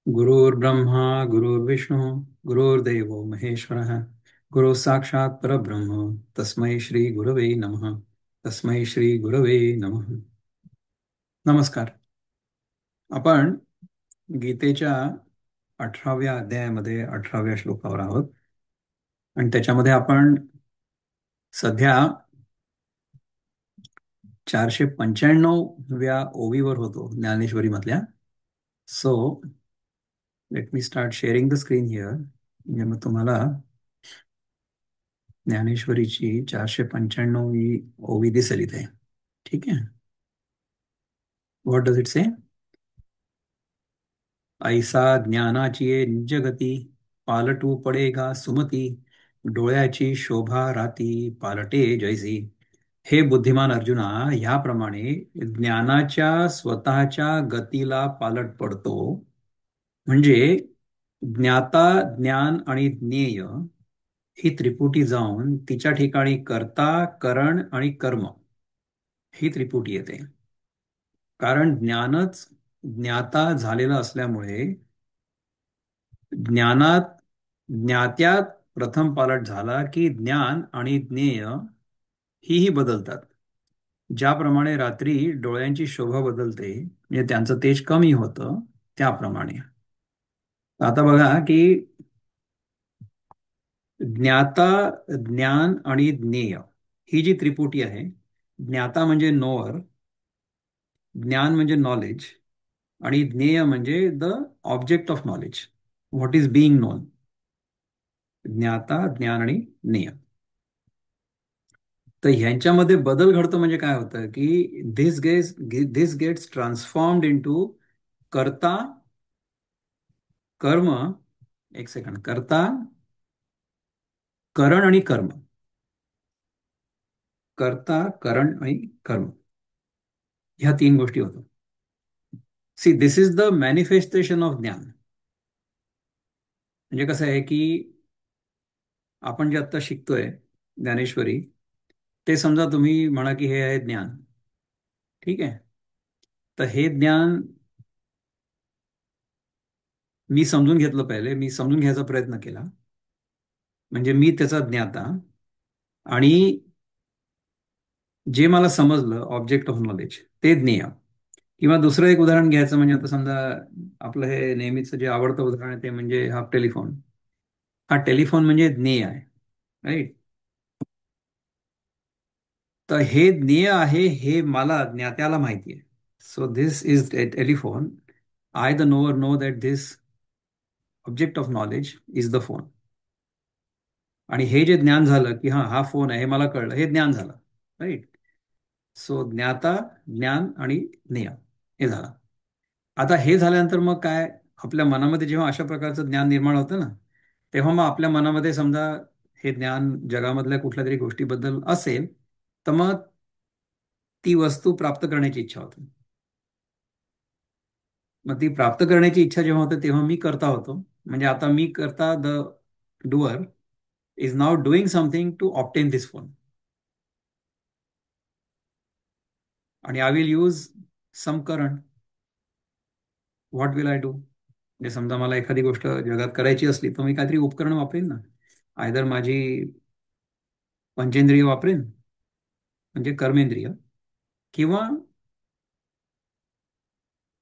गुरुर्ब्रह्मा गुरुर्विष्णु गुरुर्देवो महेश्वरः गुरु साक्षात् परब्रह्म तस्मै श्री गुरवे नमः. तस्मै श्री गुरवे नमः. नमस्कार. आपण गीतेच्या 18व्या अध्यायामध्ये 18व्या श्लोकावर आहोत आणि त्याच्यामध्ये आपण सध्या 495व्या ओवीवर होतो ज्ञानेश्वरी मधल्या. So let me start sharing the screen here. म्हणजे मग तुम्हाला ज्ञानेश्वरीची 495वी ओवी दिसेल इथे. ठीक आहे. व्हॉट डज इट से? ऐसा ज्ञानाची ये निजगती, पालटू पडेगा सुमती, डोळ्याची शोभा राती पालटे जैसी. हे बुद्धिमान अर्जुना, ह्याप्रमाणे ज्ञानाच्या स्वतःच्या गतीला पालट पडतो. म्हणजे ज्ञाता, ज्ञान आणि ज्ञेय ही त्रिपुटी जाऊन तिच्या ठिकाणी कर्ता, करण आणि कर्म ही त्रिपुटी येते. कारण ज्ञानच ज्ञाता झालेलं असल्यामुळे ज्ञानात ज्ञात्यात प्रथम पालट झाला की ज्ञान आणि ज्ञेय हीही बदलतात. ज्याप्रमाणे रात्री डोळ्यांची शोभा बदलते, म्हणजे त्यांचं तेज कमी होतं, त्याप्रमाणे आता बघा की ज्ञाता, ज्ञान आणि ज्ञेय ही जी त्रिपुटी आहे, ज्ञाता म्हणजे नोअर, ज्ञान म्हणजे नॉलेज आणि ज्ञेय म्हणजे the object of knowledge, what is being non. ज्ञाता, ज्ञान आणि ज्ञेय. तर ह्यांच्यामध्ये बदल घडतो म्हणजे काय होतं की दिस गेट्स ट्रान्सफॉर्म्ड इनटू कर्ता, कर्म, एक सेकंड, कर्ता, करण आणि कर्म. कर्ता, करण आणि कर्म ह्या तीन गोष्टी होतात. See, this is the manifestation of gyan. म्हणजे कसं आहे की आपण जे आता शिकतोय ज्ञानेश्वरी, ते समजा तुम्ही म्हणा की हे आहे ज्ञान. ठीक आहे. तर हे ज्ञान मी समजून घेतलं, पहिले मी समजून घ्यायचा प्रयत्न केला, म्हणजे मी त्याचा ज्ञाता. आणि जे मला समजलं ऑब्जेक्ट ऑफ नॉलेज ते ज्ञेय. किंवा दुसरं एक उदाहरण घ्यायचं म्हणजे आता समजा आपलं हे नेहमीचं जे आवडतं उदाहरण आहे ते म्हणजे हा टेलिफोन. हा टेलिफोन म्हणजे ज्ञेय आहे, राईट. तर हे ज्ञेय आहे हे मला ज्ञात्याला माहिती आहे. So this is telephone. I the nowhere know that this object of knowledge is the phone. आणि हे जे ज्ञान झालं की हा फोन आहे हे मला कळलं, हे ज्ञान झालं, राईट. सो ज्ञाता, ज्ञान आणि ज्ञेय हे झालं. आता हे झाल्यानंतर मग काय, आपल्या मनामध्ये जेव्हा अशा प्रकारचं ज्ञान निर्माण होतं ना, तेव्हा मग आपल्या मनामध्ये समजा हे ज्ञान जगामधल्या कुठल्या तरी गोष्टीबद्दल असेल, तर मग ती वस्तू प्राप्त करण्याची इच्छा होते. मग ती प्राप्त करण्याची इच्छा जेव्हा होते तेव्हा मी करता होतो. म्हणजे आता मी करता, the doer is now doing something to obtain this phone. आणि I will use some current. What will I do? म्हणजे समजा मला एखादी गोष्ट जगात करायची असली तर मी काहीतरी उपकरण वापरेन ना. आयदर माझी पंचेंद्रिय वापरेन, म्हणजे कर्मेंद्रिय, किंवा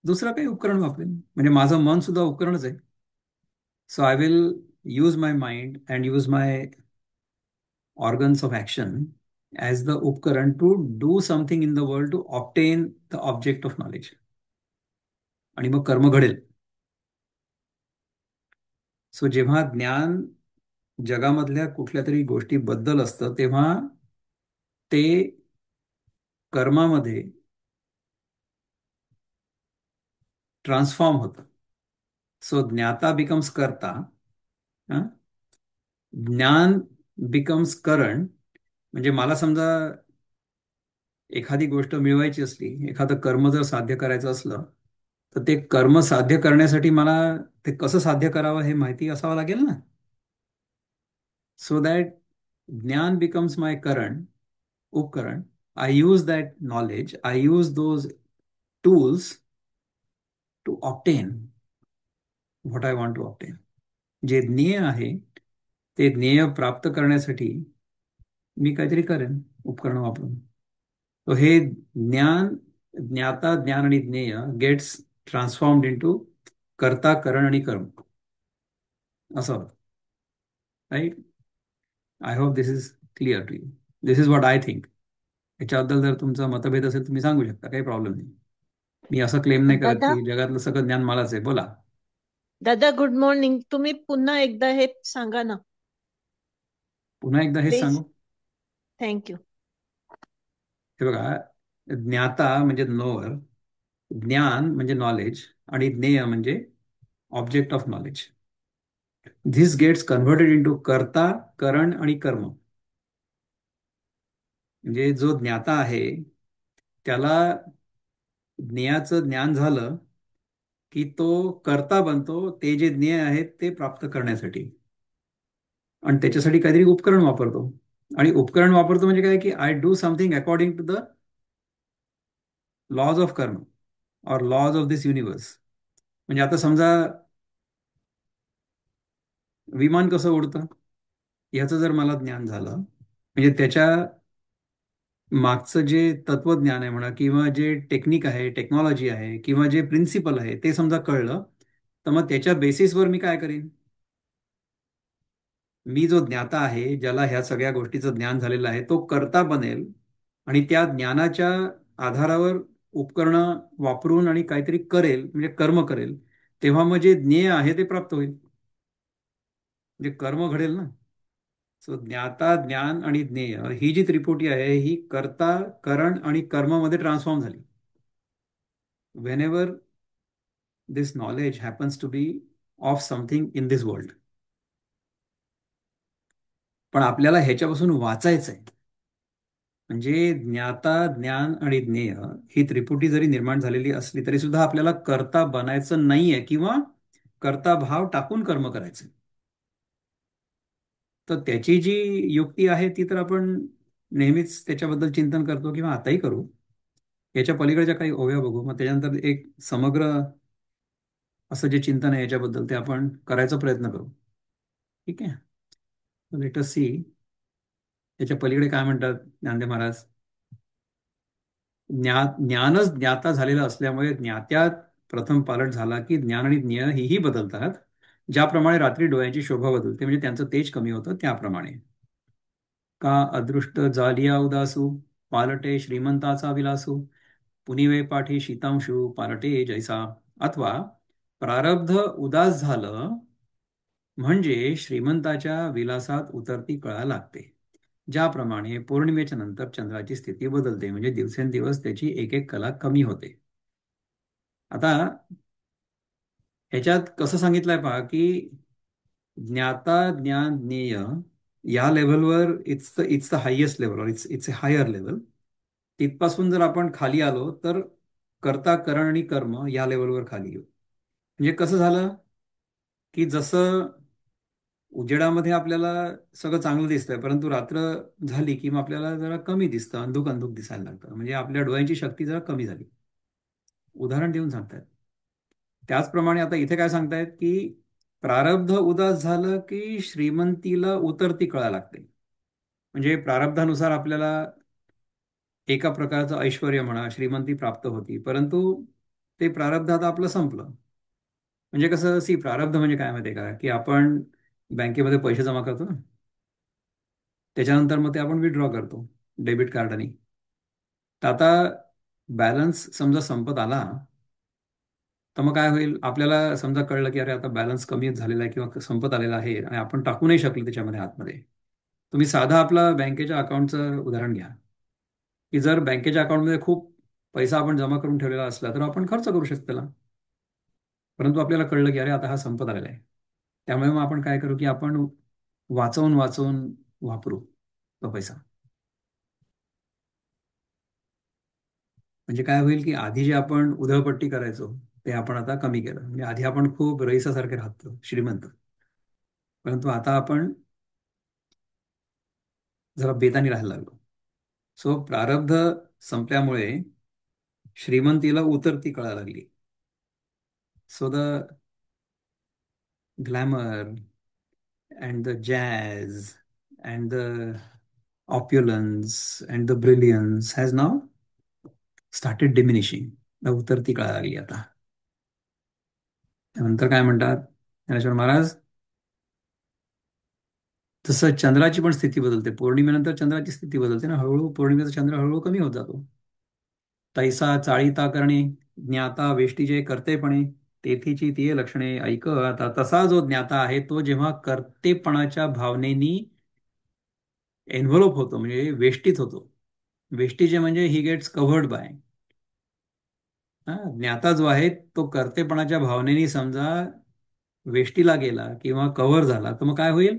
दुसरं काही उपकरण वापरेन, म्हणजे माझं मन सुद्धा उपकरणच आहे. So I will use my mind and use my organs of action as the उपकरण to do something in the world to obtain the object of knowledge. आणि मग कर्म घडेल. सो जेव्हा ज्ञान जगामधल्या कुठल्या तरी गोष्टीबद्दल असतं तेव्हा ते कर्मामध्ये ट्रान्सफॉर्म होतं. सो ज्ञाता बिकम्स कर्ता, ज्ञान बिकम्स करण. म्हणजे मला समजा एखादी गोष्ट मिळवायची असली, एखादं कर्म जर साध्य करायचं असलं, तर ते कर्म साध्य करण्यासाठी मला ते कसं साध्य करावं हे माहिती असावं लागेल ना. So that gyan becomes my karan, upkaran. I use that knowledge, I use those tools to obtain what I want to obtain. जे ज्ञेय आहे ते ज्ञेय प्राप्त करण्यासाठी मी काहीतरी करेन उपकरण वापरून. तो हे ज्ञान, ज्ञाता, ज्ञान आणि ज्ञेय gates transformed into karta, karan आणि कर्म, असं होतं. Right. I hope this is clear to you. This is what I think. याच्याबद्दल जर तुमचा मतभेद असेल तुम्ही सांगू शकता, काही प्रॉब्लेम नाही. मी असं क्लेम नाही करत दादा की जगातलं सगळं ज्ञान मलाच आहे. बोला. दादा गुड मॉर्निंग. तुम्ही पुन्हा एकदा हे सांगा ना पुन्हा एकदा हेच प्लीज. सांगू. थँक्यू. हे बघा, ज्ञाता म्हणजे नोवर, ज्ञान म्हणजे नॉलेज आणि ज्ञेय म्हणजे object of knowledge. This gets converted into karta, karan आणि कर्म. म्हणजे जो ज्ञाता आहे त्याला ज्ञेयाचं ज्ञान झालं की तो कर्ता बनतो ते जे ज्ञेय आहे ते प्राप्त करण्यासाठी. आणि त्याच्यासाठी काहीतरी उपकरण वापरतो. आणि उपकरण वापरतो म्हणजे काय, की I do something according to the laws of karma और लॉज ऑफ दिस युनिवर्स. म्हणजे आता समजा विमान कसं उडतं याचं जर मला ज्ञान झालं, म्हणजे त्याच्या मागचं जे तत्वज्ञान आहे म्हणा, किंवा जे टेक्निक आहे, टेक्नॉलॉजी आहे, किंवा जे प्रिन्सिपल आहे ते समजा कळलं, तर मग त्याच्या बेसिसवर मी काय करीन. मी जो ज्ञाता आहे, ज्याला ह्या सगळ्या गोष्टीचं ज्ञान झालेलं आहे, तो कर्ता बनेल. आणि त्या ज्ञानाच्या आधारावर उपकरणं वापरून आणि काहीतरी करेल, म्हणजे कर्म करेल. तेव्हा मग जे ज्ञेय आहे ते प्राप्त होईल, म्हणजे कर्म घडेल ना. सो ज्ञाता, ज्ञान आणि ज्ञेय ही जी त्रिपुटी आहे ही कर्ता, करण आणि कर्म मध्ये ट्रान्सफॉर्म झाली. Whenever this knowledge happens to be of something in this world. पण आपल्याला ह्याच्यापासून वाचायचं आहे. म्हणजे ज्ञाता, ज्ञान आणि ज्ञेय ही त्रिपुटी जरी निर्माण झालेली असली तरी सुद्धा आपल्याला कर्ता बनायचं नाहीये, किंवा कर्ता भाव टाकून कर्म करायचं. तर त्याची जी युक्ती आहे ती तर आपण नेहमीच त्याच्याबद्दल चिंतन करतो किंवा आताही करू. याच्या पलीकडच्या काही ओव्या बघू, मग त्याच्यानंतर एक समग्र असं जे चिंतन आहे याच्याबद्दल ते आपण करायचा प्रयत्न करू. ठीक आहे. लेट अस सी याच्या पलीकडे काय म्हणतात ज्ञानदेव महाराज. ज्ञानच ज्ञाता झालेलं असल्यामुळे ज्ञात्यात प्रथम पालट झाला की ज्ञान आणि ज्ञेय हेही बदलतात. ज्याप्रमाणे रात्री डोळ्यांची शोभा बदलते, म्हणजे त्यांचं तेज कमी होतं त्याप्रमाणे. का अदृष्ट जालिया उदासू, पालटे श्रीमंताचा विलासू, पुनिवे पाठी शीतांशू, पालटे जैसा. अथवा प्रारब्ध उदास झालं म्हणजे श्रीमंताच्या विलासात उतरती कळा लागते. ज्याप्रमाणे पौर्णिमेच्या नंतर चंद्राची स्थिती बदलते, म्हणजे दिवसेंदिवस त्याची एक एक कला कमी होते. आता ह्याच्यात कसं सांगितलंय पहा, की ज्ञाता, ज्ञान, ज्ञेय या लेव्हलवर it's the highest level, it's it's a higher level. तिथपासून जर आपण खाली आलो तर कर्ता, करण आणि कर्म या लेवलवर खाली येऊ. म्हणजे कसं झालं, की जसं उजेडामध्ये आपल्याला सगळं चांगलं दिसतंय, परंतु रात्र झाली की मग आपल्याला जरा कमी दिसतं, अंधुक अंधुक दिसायला लागतं, म्हणजे आपल्या डोळ्यांची शक्ती जरा कमी झाली. उदाहरण देऊन सांगतायत. त्याचप्रमाणे आता इथे काय सांगतायत, की प्रारब्ध उदास झालं की श्रीमंतीला उतरती कळा लागते. म्हणजे प्रारब्धानुसार आपल्याला एका प्रकारचं ऐश्वर्य म्हणा, श्रीमंती प्राप्त होती, परंतु ते प्रारब्ध आता आपलं संपलं. म्हणजे कसं, प्रारब्ध म्हणजे काय माहिती आहे का, की आपण बँकेमध्ये पैसे जमा करतो ना, त्याच्यानंतर मग ते आपण विड्रॉ करतो डेबिट कार्डाने. तर आता बॅलन्स समजा संपत आला, तर मग काय होईल, आपल्याला समजा कळलं की अरे आता बॅलन्स कमी झालेला आहे किंवा संपत आलेला आहे आणि आपण टाकू नाही शकलो त्याच्यामध्ये आतमध्ये. तुम्ही साधा आपला बँकेच्या अकाउंटचं उदाहरण घ्या, की जर बँकेच्या अकाउंटमध्ये खूप पैसा आपण जमा करून ठेवलेला असला तर आपण खर्च करू शकतो त्याला. परंतु आपल्याला कळलं की अरे आता हा संपत आलेला आहे. त्यामुळे मग आपण काय करू, की आपण वाचवून वाचवून वापरू तो पैसा. म्हणजे काय होईल, की आधी जे आपण उधळपट्टी करायचो ते आपण आता कमी केलं. म्हणजे आधी आपण खूप रईसासारखे राहतो, श्रीमंत, परंतु आता आपण जरा बेतानी राहायला लागलो. सो प्रारब्ध संपल्यामुळे श्रीमंतीला उतरती कळा लागली. So the glamour and the jazz and the opulence and the brilliance has now started diminishing. उतरती कळा लागली आता. त्यानंतर काय म्हणतात ज्ञानेश्वर महाराज? तसं चंद्राची पण स्थिती बदलते. पौर्णिमेनंतर चंद्राची स्थिती बदलते ना, हळूहळू पौर्णिमेचा चंद्र हळूहळू कमी होत जातो. तैसा चाळीता करणे ज्ञाता वेष्टीचे कर्तेपणे, तेथीची ती लक्षणे ऐक आता. तसा जो ज्ञाता आहे तो जेव्हा कर्तेपणाच्या भावनेनी एन्व्हलोप होतो म्हणजे वेष्टीत होतो. वेष्टीचे म्हणजे ही गेट्स कव्हर्ड बाय. ज्ञाता जो आहे तो कर्तेपणाच्या भावनेनी समजा वेष्टीला गेला किंवा कव्हर झाला तर मग काय होईल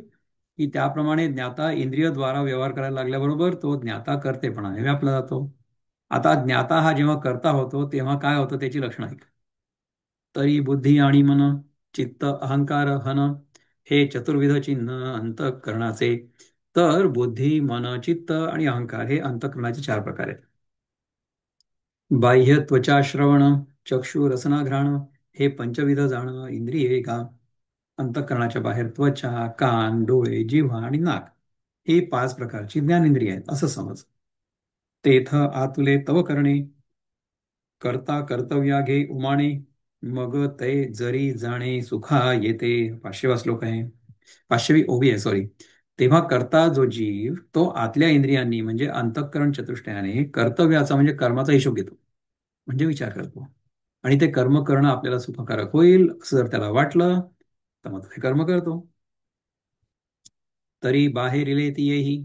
की त्याप्रमाणे ज्ञाता इंद्रियद्वारा व्यवहार करायला लागल्याबरोबर तो ज्ञाता कर्तेपणाने व्यापला जातो. आता ज्ञाता हा जेव्हा कर्ता होतो तेव्हा काय होतं त्याची लक्षणं ऐक. तरी बुद्धी आणि मन, चित्त, अहंकार, हन हे चतुर्विध चिन्ह अंतःकरणाचे. तर बुद्धी, मन, चित्त आणि अहंकार हे अंतःकरणाचे चार प्रकार आहेत. बाह्य त्वचा श्रवण, चक्षु रसनाघ्राण हे पंचविध जाणं इंद्रिये का. अंतःकरणाच्या बाहेर त्वचा, कान, डोळे, जिव्हा आणि नाक ही पाच प्रकारची ज्ञानेंद्रिय आहेत असं समज. तेथ आतुले तव करणे, करता कर्तव्या घे उमाणे, मग ते जरी जाणे सुखा येते. 500वा श्लोक आहे, 500वी ओवी आहे सॉरी. तेव्हा करता जो जीव तो आतल्या इंद्रियांनी म्हणजे अंतःकरण चतुष्टयाने कर्तव्याचा म्हणजे कर्माचा हिशोब घेतो, म्हणजे विचार करतो. आणि ते कर्म करणं आपल्याला सुखकारक होईल असं जर त्याला वाटलं तर मग तो हे कर्म करतो. तरी बाहेरिले ती येही,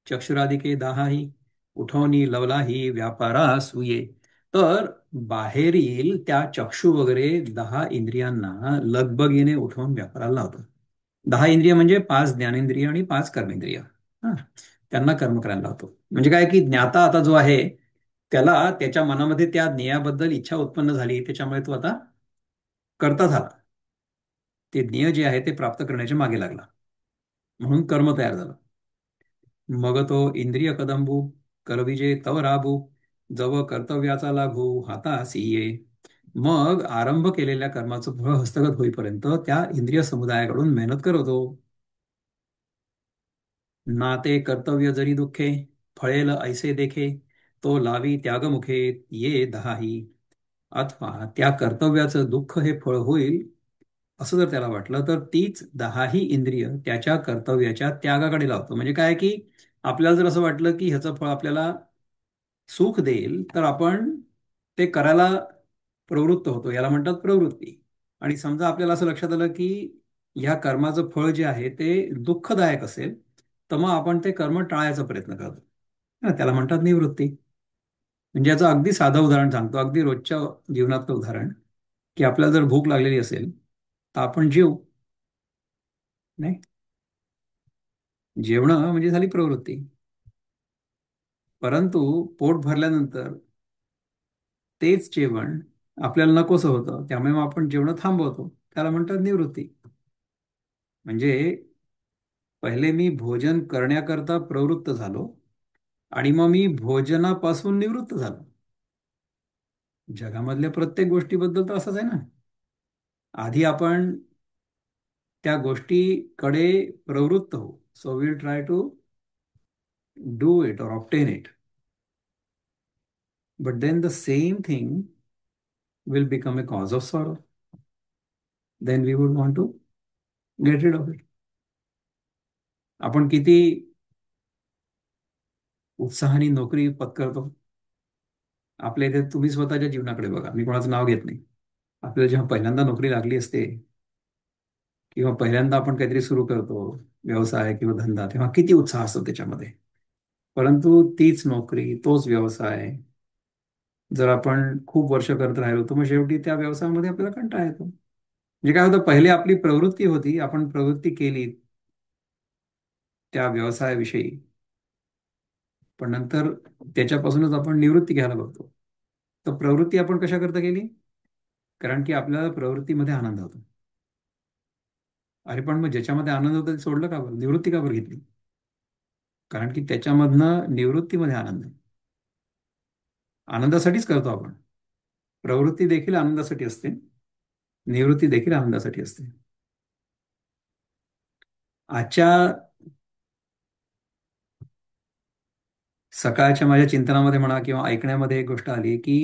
चक्षुरादिके दाहाही, उठवणी लवलाही व्यापारा सुये. तर बाहेरील त्या चक्षु वगैरे 10 इंद्रियांना लगबगीने उठवून व्यापाराला लावतो. 10 इंद्रिय म्हणजे 5 ज्ञानेंद्रिय आणि 5 कर्मेंद्रिय. हा, त्यांना कर्म करायला लावतो. म्हणजे काय की ज्ञाता आता जो आहे त्याला त्याच्या मनामध्ये त्या ज्ञेयाबद्दल इच्छा उत्पन्न झाली, त्याच्यामुळे तो आता कर्ता झाला. ते ज्ञेय जे आहे ते प्राप्त करण्याच्या मागे लागला म्हणून कर्म तयार झालं. मग तो इंद्रिय कदंबू, करविजे तव राबू, जव कर्तव्याचा लागू हातासी ये. मग आरंभ केलेल्या कर्माचं फळ हस्तगत होईपर्यंत त्या इंद्रिय समुदायाकडून मेहनत करतो. ना ते कर्तव्य जरी दुःखे, फळेल ऐसे देखे, तो लावी त्यागमुखे ये दहाही. अथवा त्या कर्तव्याचं दुःख हे फळ होईल असं जर त्याला वाटलं तर तीच 10ही इंद्रिय त्याच्या कर्तव्याच्या त्यागाकडे लावतो. म्हणजे काय की आपल्याला जर असं वाटलं की ह्याचं फळ आपल्याला सुख देईल तर आपण ते करायला प्रवृत्त होतो, याला म्हणतात प्रवृत्ती. आणि समजा आपल्याला असं लक्षात आलं की ह्या कर्माचं फळ जे आहे ते दुःखदायक असेल तर मग आपण ते कर्म टाळायचा प्रयत्न करतो. त्याला म्हणतात निवृत्ती. म्हणजे याचं अगदी साधं उदाहरण सांगतो, अगदी रोजच्या जीवनातलं उदाहरण, की आपल्याला जर भूक लागलेली असेल तर आपण जेवू. नाही, जेवणं म्हणजे झाली प्रवृत्ती. परंतु पोट भरल्यानंतर तेच जेवण आपल्याला नकोसं होतं, त्यामुळे मग आपण जेवण थांबवतो, त्याला म्हणतात निवृत्ती. म्हणजे पहिले मी भोजन करण्याकरता प्रवृत्त झालो आणि मग मी भोजनापासून निवृत्त झालो. जगामधल्या प्रत्येक गोष्टीबद्दल तर असंच आहे ना. आधी आपण त्या गोष्टीकडे प्रवृत्त हो, so will try to do it or obtain it. But then the same thing will become a cause of sorrow. Then we would want to get rid of it. आपण किती उत्साहाने नोकरी पत्करतो. आपल्या इथे तुम्ही स्वतःच्या जीवनाकडे बघा, मी कोणाचं नाव घेत नाही. आपल्याला जेव्हा पहिल्यांदा नोकरी लागली असते किंवा पहिल्यांदा आपण काहीतरी सुरू करतो व्यवसाय किंवा धंदा, तेव्हा किती उत्साह असतो त्याच्यामध्ये. परंतु तीच नोकरी, तोच व्यवसाय जर आपण खूप वर्ष करत राहिलो तर मग शेवटी त्या व्यवसायामध्ये आपल्याला कंटाळा येतो. म्हणजे काय होतं, पहिले आपली प्रवृत्ती होती, आपण प्रवृत्ती केली त्या व्यवसायाविषयी, पण नंतर त्याच्यापासूनच आपण निवृत्ती घ्यायला बघतो. तर प्रवृत्ती आपण कशाकरता केली? कारण की आपल्याला प्रवृत्तीमध्ये आनंद होतो. अरे पण मग ज्याच्यामध्ये आनंद होतो ते सोडलं का बरं? निवृत्ती का बरं घेतली? कारण की त्याच्यामधनं निवृत्तीमध्ये आनंद आहे. आनंदासाठीच करतो आपण. प्रवृत्ती देखील आनंदासाठी असते, निवृत्ती देखील आनंदासाठी असते. आजच्या सकाळच्या माझ्या चिंतनामध्ये म्हणा किंवा ऐकण्यामध्ये एक गोष्ट आली की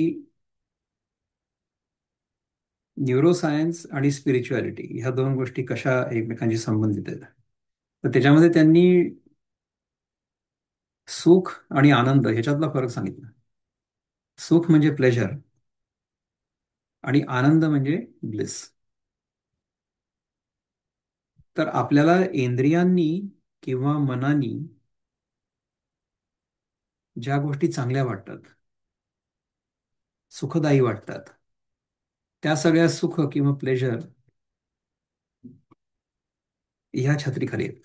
न्यूरोसायन्स आणि स्पिरिच्युअलिटी ह्या दोन गोष्टी कशा एकमेकांशी संबंधित आहेत. तर त्याच्यामध्ये त्यांनी सुख आणि आनंद ह्याच्यातला फरक सांगितला. सुख म्हणजे प्लेजर आणि आनंद म्हणजे ब्लिस. तर आपल्याला इंद्रियांनी किंवा मनानी ज्या गोष्टी चांगल्या वाटतात, सुखदायी वाटतात, त्या सगळ्या सुख किंवा प्लेजर ह्या छत्रीखाली आहेत.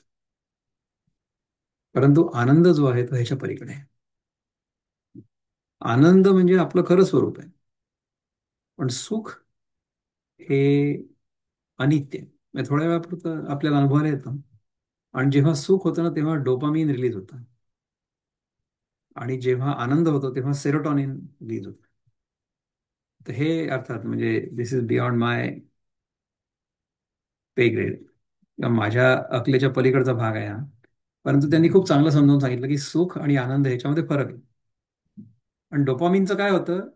परंतु आनंद जो आहे तो ह्याच्या पलीकडे आहे. आनंद म्हणजे आपलं खरं स्वरूप आहे. पण सुख हे अनित्य आहे. म्हणजे थोड्या वेळापुरतं आपल्याला अनुभवायला येतं. आणि जेव्हा सुख होतं ना तेव्हा डोपामिन रिलीज होतं. आणि जेव्हा आनंद होतो तेव्हा सेरोटॉनिन रिलीज होतं. तर हे अर्थात म्हणजे this is beyond my pay grade किंवा माझ्या अकलेच्या पलीकडचा भाग आहे हा. परंतु त्यांनी खूप चांगलं समजावून सांगितलं की सुख आणि आनंद ह्याच्यामध्ये फरक आहे. आणि डोपामिनचं काय होतं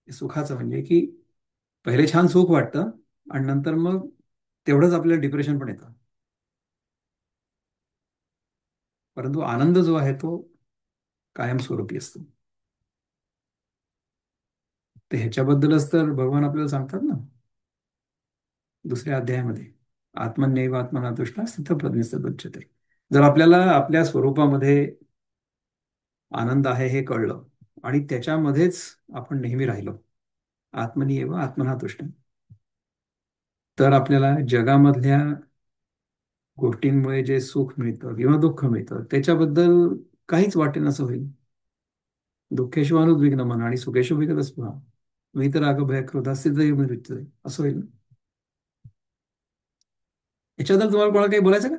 सुखाचं म्हणजे की पहिले छान सुख वाटतं आणि नंतर मग तेवढंच आपल्याला डिप्रेशन पण येतं. परंतु आनंद जो आहे तो कायमस्वरूपी असतो. तर ह्याच्याबद्दलच तर भगवान आपल्याला सांगतात ना दुसऱ्या अध्यायामध्ये, आत्मन्यैव आत्मना तुष्टा स्थितप्रज्ञस्तदुच्यते. जर आपल्याला आपल्या स्वरूपामध्ये आनंद आहे हे कळलं आणि त्याच्यामध्येच आपण नेहमी राहिलो, आत्मनिएव आत्मना तुष्ट, तर आपल्याला जगामधल्या गोष्टींमुळे जे सुख मिळतं किंवा दुःख मिळतं त्याच्याबद्दल काहीच वाटेनासं होईल. दुःखेषु अनुद्विग्न आणि सुखेषु विगतस्पृहा वीतराग भय क्रोधास्थित असं होईल. याच्याबद्दल तुम्हाला कोणाला काही बोलायचं का?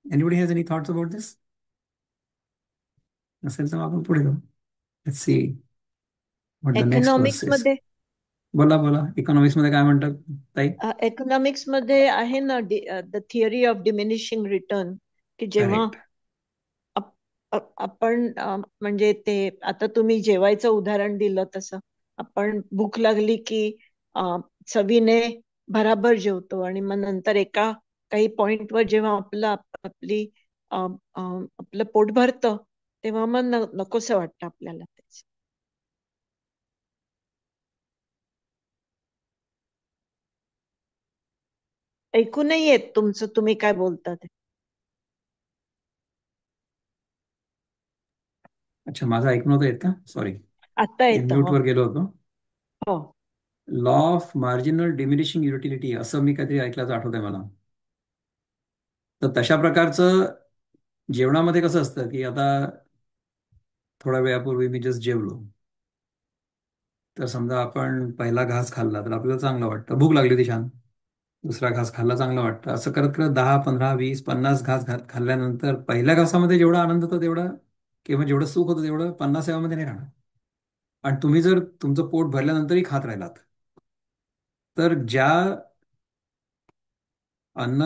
Anybody has any thoughts about this? नसेल तर आपण पुढे जाऊ. Let's see what the next verse economics is. मध्ये बोला बोला, इकॉनॉमिक्स मध्ये काय म्हणतात ताई? इकॉनॉमिक्स मध्ये आहे ना the theory of diminishing return, की जेव्हा करेक्ट. आपण म्हणजे ते आता तुम्ही जेवायचं उदाहरण दिलं तसं आपण भूक लागली की अ, चवीने भराभर जेवतो आणि मग नंतर एका काही पॉइंटवर जेव्हा आपली आपलं पोट भरतं तेव्हा मग नकोसं वाटतं आपल्याला तेच. ऐकू नाही येत तुमचं, तुम्ही काय बोलता ते. अच्छा, माझं ऐकून होतं येत का? सॉरी, आता मी येतं. हो म्यूटवर गेलो होतो. हो. Law of marginal diminishing utility असं मी काहीतरी ऐकल्याचं आठवतंय मला. तर तशा प्रकारचं जेवणामध्ये कसं असतं की आता थोड्या वेळापूर्वी मी जस्ट जेवलो, तर समजा आपण पहिला घास खाल्ला तर आपल्याला चांगलं वाटतं, भूक लागली होती छान. दुसरा घास खाल्ला चांगलं वाटतं, असं करत करत 10 15 20 50 घास खाल्ल्यानंतर पहिल्या घासामध्ये जेवढा आनंद होतो तेवढा किंवा जेवढं सुख होतं तेवढं 50व्या मध्ये नाही राहणार. आणि तुम्ही जर तुमचं पोट भरल्यानंतरही खात राहिलात तर ज्या अन्न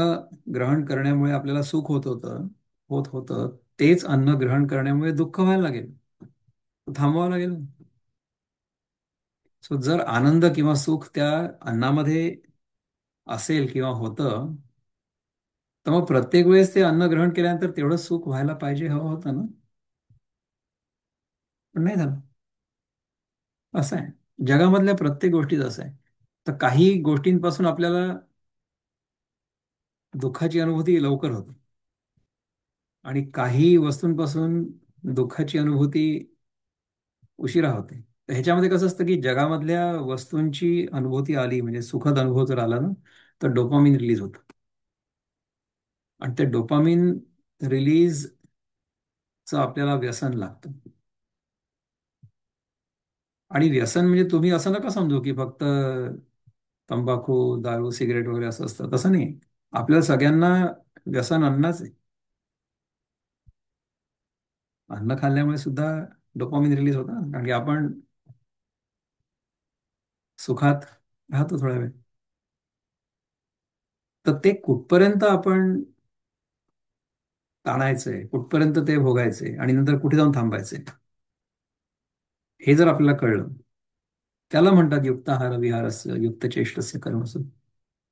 ग्रहण करण्यामुळे आपल्याला सुख होत होतं तेच अन्न ग्रहण करण्यामुळे दुःख व्हायला लागेल, थांबवावं लागेल. सो जर आनंद किंवा सुख त्या अन्नामध्ये असेल किंवा होतं तर मग प्रत्येक वेळेस ते अन्न ग्रहण केल्यानंतर तेवढं सुख व्हायला पाहिजे, हवं होतं ना. पण नाही झालं. असं आहे जगामधल्या प्रत्येक गोष्टीत असं आहे. तर काही गोष्टींपासून आपल्याला दुःखाची अनुभूती लवकर होते आणि काही वस्तूंपासून दुःखाची अनुभूती उशिरा होते. तर ह्याच्यामध्ये कसं असतं की जगामधल्या वस्तूंची अनुभूती आली म्हणजे सुखद अनुभव जर आला ना तर डोपामिन रिलीज होतं. आणि ते डोपामिन रिलीजचं आपल्याला व्यसन लागतं. आणि व्यसन म्हणजे तुम्ही असं नका समजू की फक्त तंबाखू दारू सिगरेट वगैरे असं असतं, तसं नाही. आपल्याला सगळ्यांना व्यसन अन्नाच आहे. अन्न खाल्ल्यामुळे सुद्धा डोपामिन रिलीज होतं ना, कारण की आपण सुखात राहतो थोडा वेळ. तर ते कुठपर्यंत आपण ताणायचंय, कुठपर्यंत ते भोगायचंय आणि नंतर कुठे जाऊन थांबायचंय, हे जर आपल्याला कळलं, त्याला म्हणतात युक्ताहार विहारस्य युक्त चेष्टस्य कर्मसु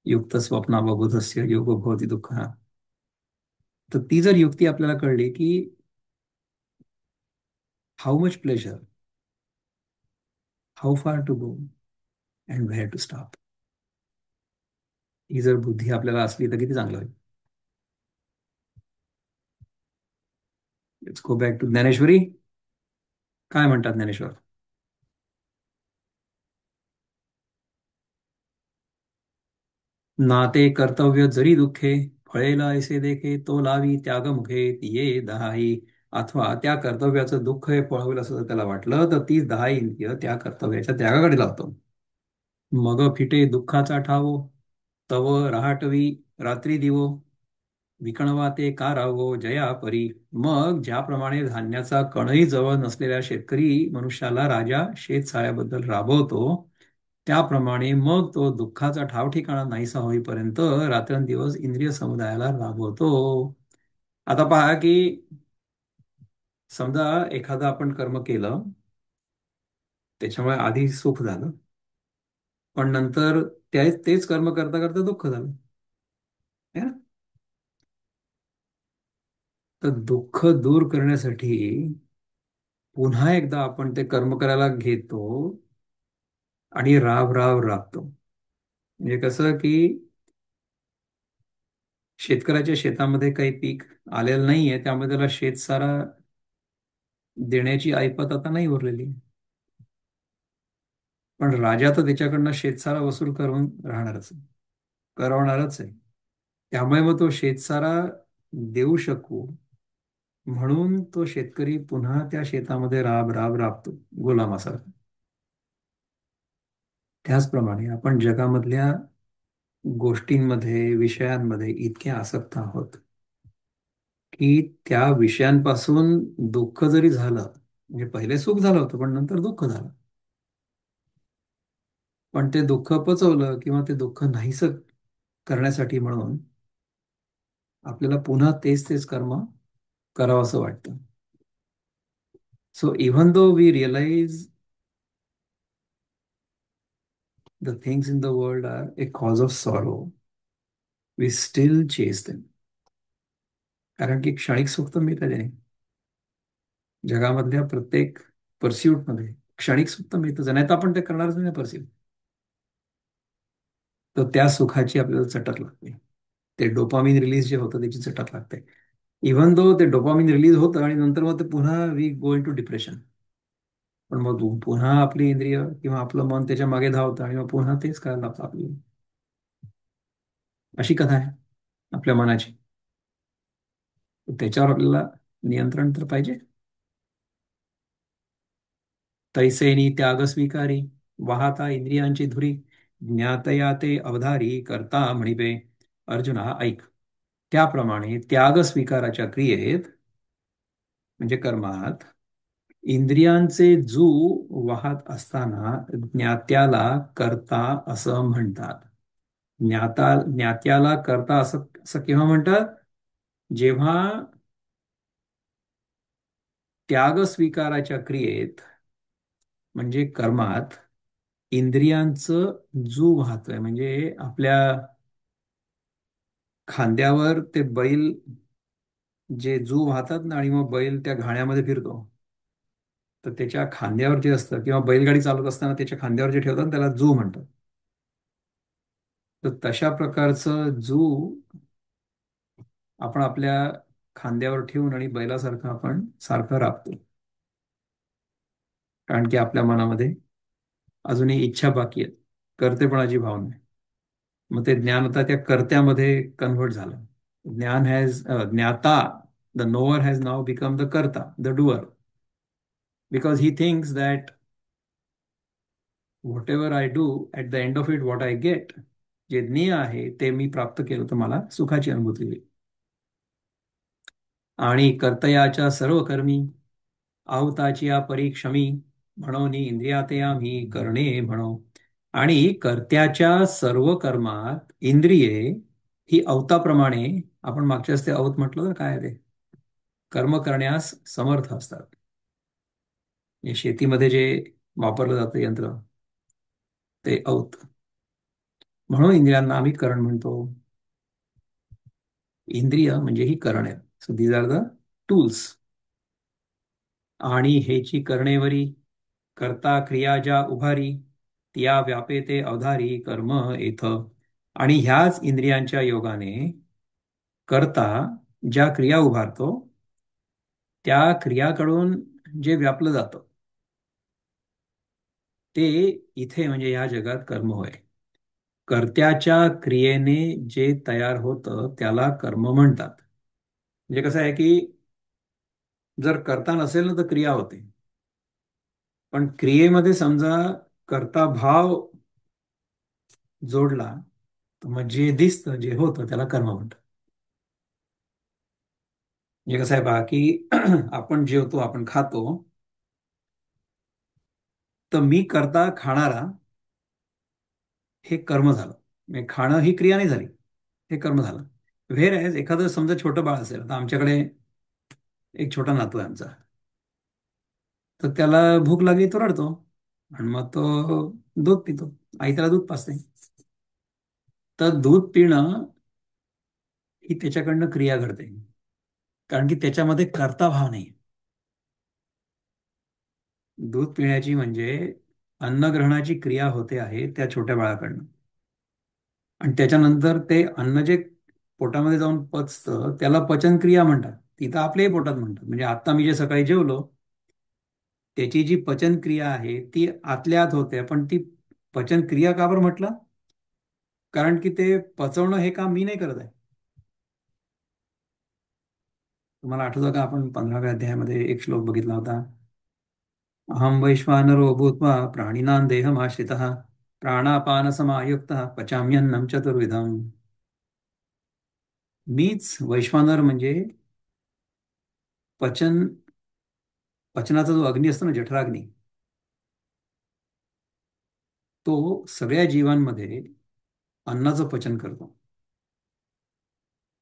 युक्त स्वप्नावबोधस्य योग भवती दुःख. तर ती जर युक्ती आपल्याला कळली की how much pleasure, how far to go and where to stop, ही जर बुद्धी आपल्याला असली तर किती चांगलं होईल. Let's go back to Dnyaneshwari. काय म्हणतात ज्ञानेश्वर? नाते कर्तव्य जरी दुःखे फळेला ऐसे देखे तो लावी त्यागमुखे ये दहाई. अथवा त्या कर्तव्याचं दुःख हे फळ होईल असं जर त्याला वाटलं तर ती 10 इंद्रिय त्या कर्तव्याच्या त्यागाकडे लावतो. मग फिटे दुःखाचा ठावो तव रहाटवी रात्री दिवो विकणवा ते का रावो जया परी. मग ज्याप्रमाणे धान्याचा कणही जवळ नसलेल्या शेतकरी मनुष्याला राजा शेतसाऱ्याबद्दल राबवतो, त्याप्रमाणे मग तो दुःखाचा ठाव ठिकाणा नाहीसा होईपर्यंत रात्रंदिवस इंद्रिय समुदायाला राबवतो. आता पहा की समजा एखादं आपण कर्म केलं, त्याच्यामुळे आधी सुख झालं, पण नंतर तेच कर्म करता करता दुःख झालं, है ना? तर दुःख दूर करण्यासाठी पुन्हा एकदा आपण ते कर्म करायला घेतो आणि राब राब राबतो. म्हणजे कसं की शेतकऱ्याच्या शेतामध्ये काही पीक आलेलं नाहीये, त्यामुळे त्याला शेतसारा देण्याची ऐपत आता नाही उरलेली. पण राजा तर त्याच्याकडनं शेतसारा वसूल करून राहणारच आहे, करवणारच आहे. त्यामुळे मग तो शेतसारा देऊ शकू म्हणून तो शेतकरी पुन्हा त्या शेतामध्ये राब राब राबतो गुलामासारखा. त्याचप्रमाणे आपण जगामधल्या गोष्टींमध्ये विषयांमध्ये इतके आसक्त आहोत की त्या विषयांपासून दुःख जरी झालं, म्हणजे पहिले सुख झालं होतं पण नंतर दुःख झालं, पण ते दुःख पचवलं किंवा ते दुःख नाहीसं करण्यासाठी म्हणून आपल्याला पुन्हा तेच तेच कर्म करावं असं वाटतं. So even though we realise the things in the world are a cause of sorrow, we still chase them. कारण की क्षणिक सुख तर मिळतं त्याने. जगामधल्या प्रत्येक परस्यूटमध्ये क्षणिक सुख तर मिळतच, नाही तर आपण ते करणारच नाही परस्यूट. तर त्या सुखाची आपल्याला चटक लागते. ते डोपामिन रिलीज जे होतं त्याची चटक लागते. इव्हन दो ते डोपामिन रिलीज होतं आणि नंतर मग ते पुन्हा we go into depression. पण मग पुन्हा आपली इंद्रिय किंवा आपलं मन त्याच्या मागे धावतं आणि मग पुन्हा तेच करायला लागतं आपली. अशी कथा आहे आपल्या मनाची. त्याच्यावर आपल्याला नियंत्रण तर पाहिजे. तैसेनी त्याग स्वीकारी वाहता इंद्रियांची धुरी ज्ञातया ते अवधारी करता म्हणिबे. अर्जुना ऐक, त्याप्रमाणे त्याग स्वीकाराच्या क्रियेत म्हणजे कर्मात इंद्रियांचे जू वाहत असताना ज्ञात्याला कर्ता असं म्हणतात. ज्ञात्याला कर्ता असं असं केव्हा म्हणतात? जेव्हा त्याग स्वीकाराच्या क्रियेत म्हणजे कर्मात इंद्रियांचं जू वाहतोय, म्हणजे आपल्या खांद्यावर ते बैल जे जू वाहतात ना आणि मग बैल त्या घाण्यामध्ये फिरतो, तर त्याच्या खांद्यावर जे असतं किंवा बैलगाडी चालवत असताना त्याच्या खांद्यावर जे ठेवतात त्याला जू म्हणतात. तर तशा प्रकारचं जू आपण आपल्या खांद्यावर ठेवून आणि बैलासारखं आपण सारखं राबतो. कारण की आपल्या मनामध्ये अजूनही इच्छा बाकी आहेत, कर्तेपणाची भावना आहे. मग ते ज्ञान आता त्या कर्त्यामध्ये कन्व्हर्ट झालं. ज्ञाता, the knower has now become the karta, the doer, because he thinks that whatever I do at the end of it what I get, जे ज्ञेय आहे ते मी प्राप्त केलं तर मला सुखाची अनुभूती होईल. आणि कर्तयाच्या सर्व कर्मी आवताची या परीक्षमी म्हणून इंद्रियाते आम्ही करणे म्हणो. आणि कर्त्याच्या सर्व कर्मात इंद्रिये ही अवताप्रमाणे, आपण मागच्या ते अवत म्हटलं तर काय आहे ते कर्म करण्यास समर्थ असतात. म्हणजे शेतीमध्ये जे वापरलं जातं यंत्र ते औत. म्हणून इंद्रियांना आम्ही करण म्हणतो. इंद्रिय म्हणजे ही करण आहे. So these are the tools. आणि हेची करणेवरी कर्ता क्रिया ज्या उभारी, त्या व्यापे ते अवधारी कर्म येथ. आणि ह्याच इंद्रियांच्या योगाने कर्ता ज्या क्रिया उभारतो त्या क्रियाकडून जे व्यापलं जातं ते इथे म्हणजे या जगात कर्म होय. कर्त्याच्या क्रियेने जे तयार होतं त्याला कर्म म्हणतात. म्हणजे कसं आहे की जर कर्ता नसेल ना तर क्रिया होते. पण क्रियेमध्ये समजा कर्ता भाव जोडला तर मग जे दिसतं जे होतं त्याला कर्म म्हणतात. म्हणजे कसं आहे पहा की आपण जेवतो आपण खातो तर मी करता खाणारा हे कर्म झालं. म्हणजे खाणं ही क्रिया नाही झाली, हे कर्म झालं. व्हेर एज एखादं समजा छोटं बाळ असेल, आता आमच्याकडे एक छोटा नातू आहे आमचा, तर त्याला भूक लागली तो रडतो आणि मग तो दूध पितो. आई त्याला दूध पाजते. तर दूध पिणं ही त्याच्याकडनं क्रिया घडते, कारण की त्याच्यामध्ये कर्ता भाव नाही. दूध पिण्याची म्हणजे अन्नग्रहणाची क्रिया होते आहे त्या छोट्या बाळाकडनं. आणि त्याच्यानंतर ते अन्न जे पोटामध्ये जाऊन पचतं त्याला पचनक्रिया म्हणतात. ती तर आपल्याही पोटात म्हणतात. म्हणजे आता मी जे सकाळी जेवलो त्याची जी पचनक्रिया आहे ती आतल्या आत होते. पण ती पचनक्रिया का बरं म्हटलं? कारण की ते पचवणं हे काम मी नाही करत आहे. तुम्हाला आठवतं का आपण 15व्या अध्यायामध्ये एक श्लोक बघितला होता. अहम वैश्वानरो भूत्वा प्राणिनां देहमाश्रितः प्राणापानसमायुक्तः पचाम्यन्नं चतुर्विधम्. मीच वैश्वानर म्हणजे पचन पचनाचा जो अग्नी असतो ना, जठराग्नी, तो सगळ्या जीवांमध्ये अन्नाचं पचन करतो.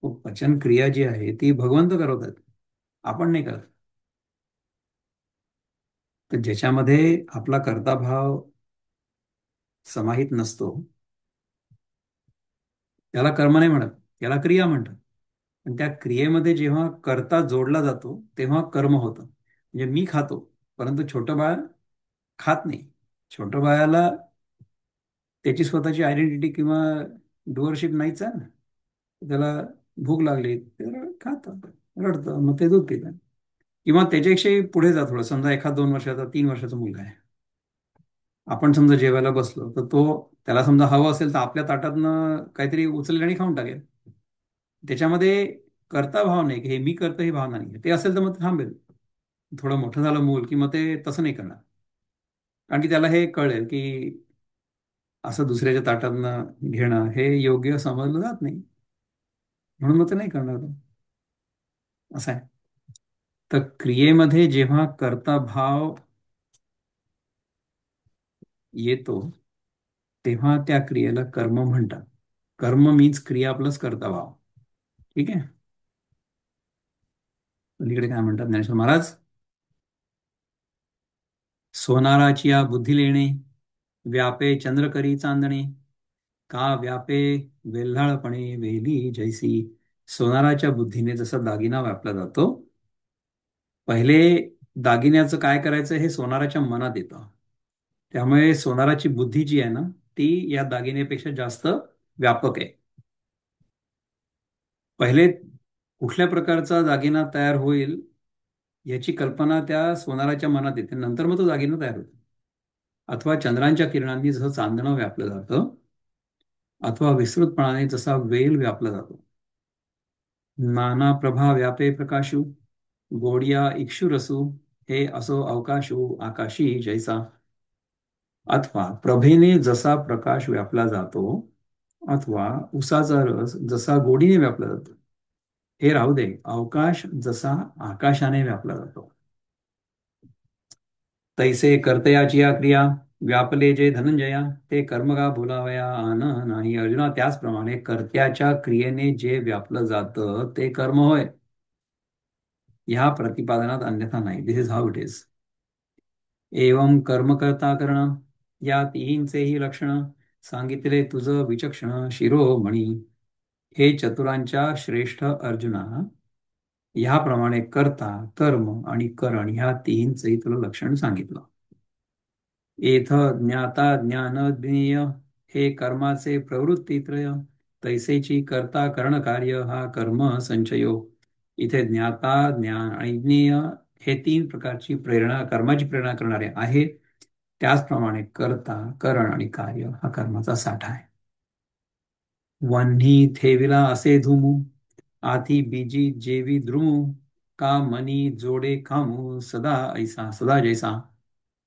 तो पचन क्रिया जी आहे ती भगवंत करवतात, आपण नाही करत. तर ज्याच्यामध्ये आपला कर्ताभाव समाहित नसतो त्याला कर्म नाही म्हणत, त्याला क्रिया म्हणतात. पण त्या क्रियेमध्ये जेव्हा कर्ता जोडला जातो तेव्हा कर्म होतं. म्हणजे मी खातो, परंतु छोटं बाळ खात नाही. छोटं बाळाला त्याची स्वतःची आयडेंटिटी किंवा डुअरशिप नाहीच आहे ना. त्याला भूक लागली तर खातं, रडतं, मग ते दूध पितं. किंवा त्याच्यापेक्षाही पुढे जा थोडं, समजा एखाद 2 वर्षाचा 3 वर्षाचा मुलगा आहे. आपण समजा जेवायला बसलो तर तो, त्याला समजा हवं असेल तर आपल्या ताटातनं काहीतरी उचलेल आणि खाऊन टाकेल. त्याच्यामध्ये कर्ता भाव नाही की हे मी करतो ही भावना नाही. ते असेल तर मग ते थांबेल. थोडं मोठं झालं मूल की मग ते तसं नाही करणार, कारण की त्याला हे कळेल की असं दुसऱ्याच्या ताटातनं घेणं हे योग्य समजलं जात नाही. म्हणून मग ते नाही करणार तो. असं आहे. तर क्रियेमध्ये जेव्हा कर्ता भाव येतो तेव्हा त्या क्रियेला कर्म म्हणतात. कर्म मीन्स क्रिया प्लस कर्ता भाव. ठीक आहे. पलीकडे काय म्हणतात ज्ञानेश्वर महाराज? सोनाराची या बुद्धी लेणे, व्यापे चंद्रकरी चांदणे, का व्यापे वेल्हाळपणे वेली जैसी. सोनाराच्या बुद्धीने जसा दागिना व्यापला जातो, पहिले दागिन्याचं काय करायचं हे सोनाराच्या मनात येतं. त्यामुळे सोनाराची बुद्धी जी आहे ना ती या दागिन्यापेक्षा जास्त व्यापक आहे. पहिले कुठल्या प्रकारचा दागिना तयार होईल याची कल्पना त्या सोनाराच्या मनात येते, नंतर मग तो दागिना तयार होतो. अथवा चंद्रांच्या किरणांनी जसं चांदणं व्यापलं जातं, अथवा विस्तृतपणाने जसा वेल व्यापला जातो. नाना प्रभा व्यापे प्रकाशू, गोडिया इक्षुरसू, हे असो अवकाशू आकाशी जैसा. अथवा प्रभेने जसा प्रकाश व्यापला जातो, अथवा उसाचा रस जसा गोडीने व्यापला जातो, हे राहू दे, अवकाश जसा आकाशाने व्यापला जातो. तैसे कर्तयाची या क्रिया व्यापले जे धनंजया, ते कर्म का बोलावया आन नाही. अर्जुना, त्याचप्रमाणे कर्त्याच्या क्रियेने जे व्यापलं जातं ते कर्म होय. ह्या प्रतिपादनात अन्यथा नाही. दिस इज हाऊ इट इज. एवं कर्म करता करण या तिहींचेही लक्षण सांगितले तुझ विचक्षण शिरोमणी. हे चतुरांच्या श्रेष्ठ अर्जुना, ह्याप्रमाणे कर्ता, कर्म आणि करण ह्या तिहींचंही तुला लक्षण सांगितलं. एथ ज्ञाता ज्ञान ज्ञेय हे कर्माचे प्रवृत्तीत्रय, तैसेची कर्ता करण कार्य हा कर्म संचयो. इथे ज्ञाता ज्ञान आणि ज्ञेय हे तीन प्रकारची प्रेरणा, कर्माची प्रेरणा करणारे आहे. त्याचप्रमाणे कर्ता, करण आणि कार्य हा कर्माचा साठा आहे. वन्ही थेविला असे धुमू, आधी बीजी जेवी द्रुमू, का मनी जोडे खामू सदा ऐसा सदा जैसा.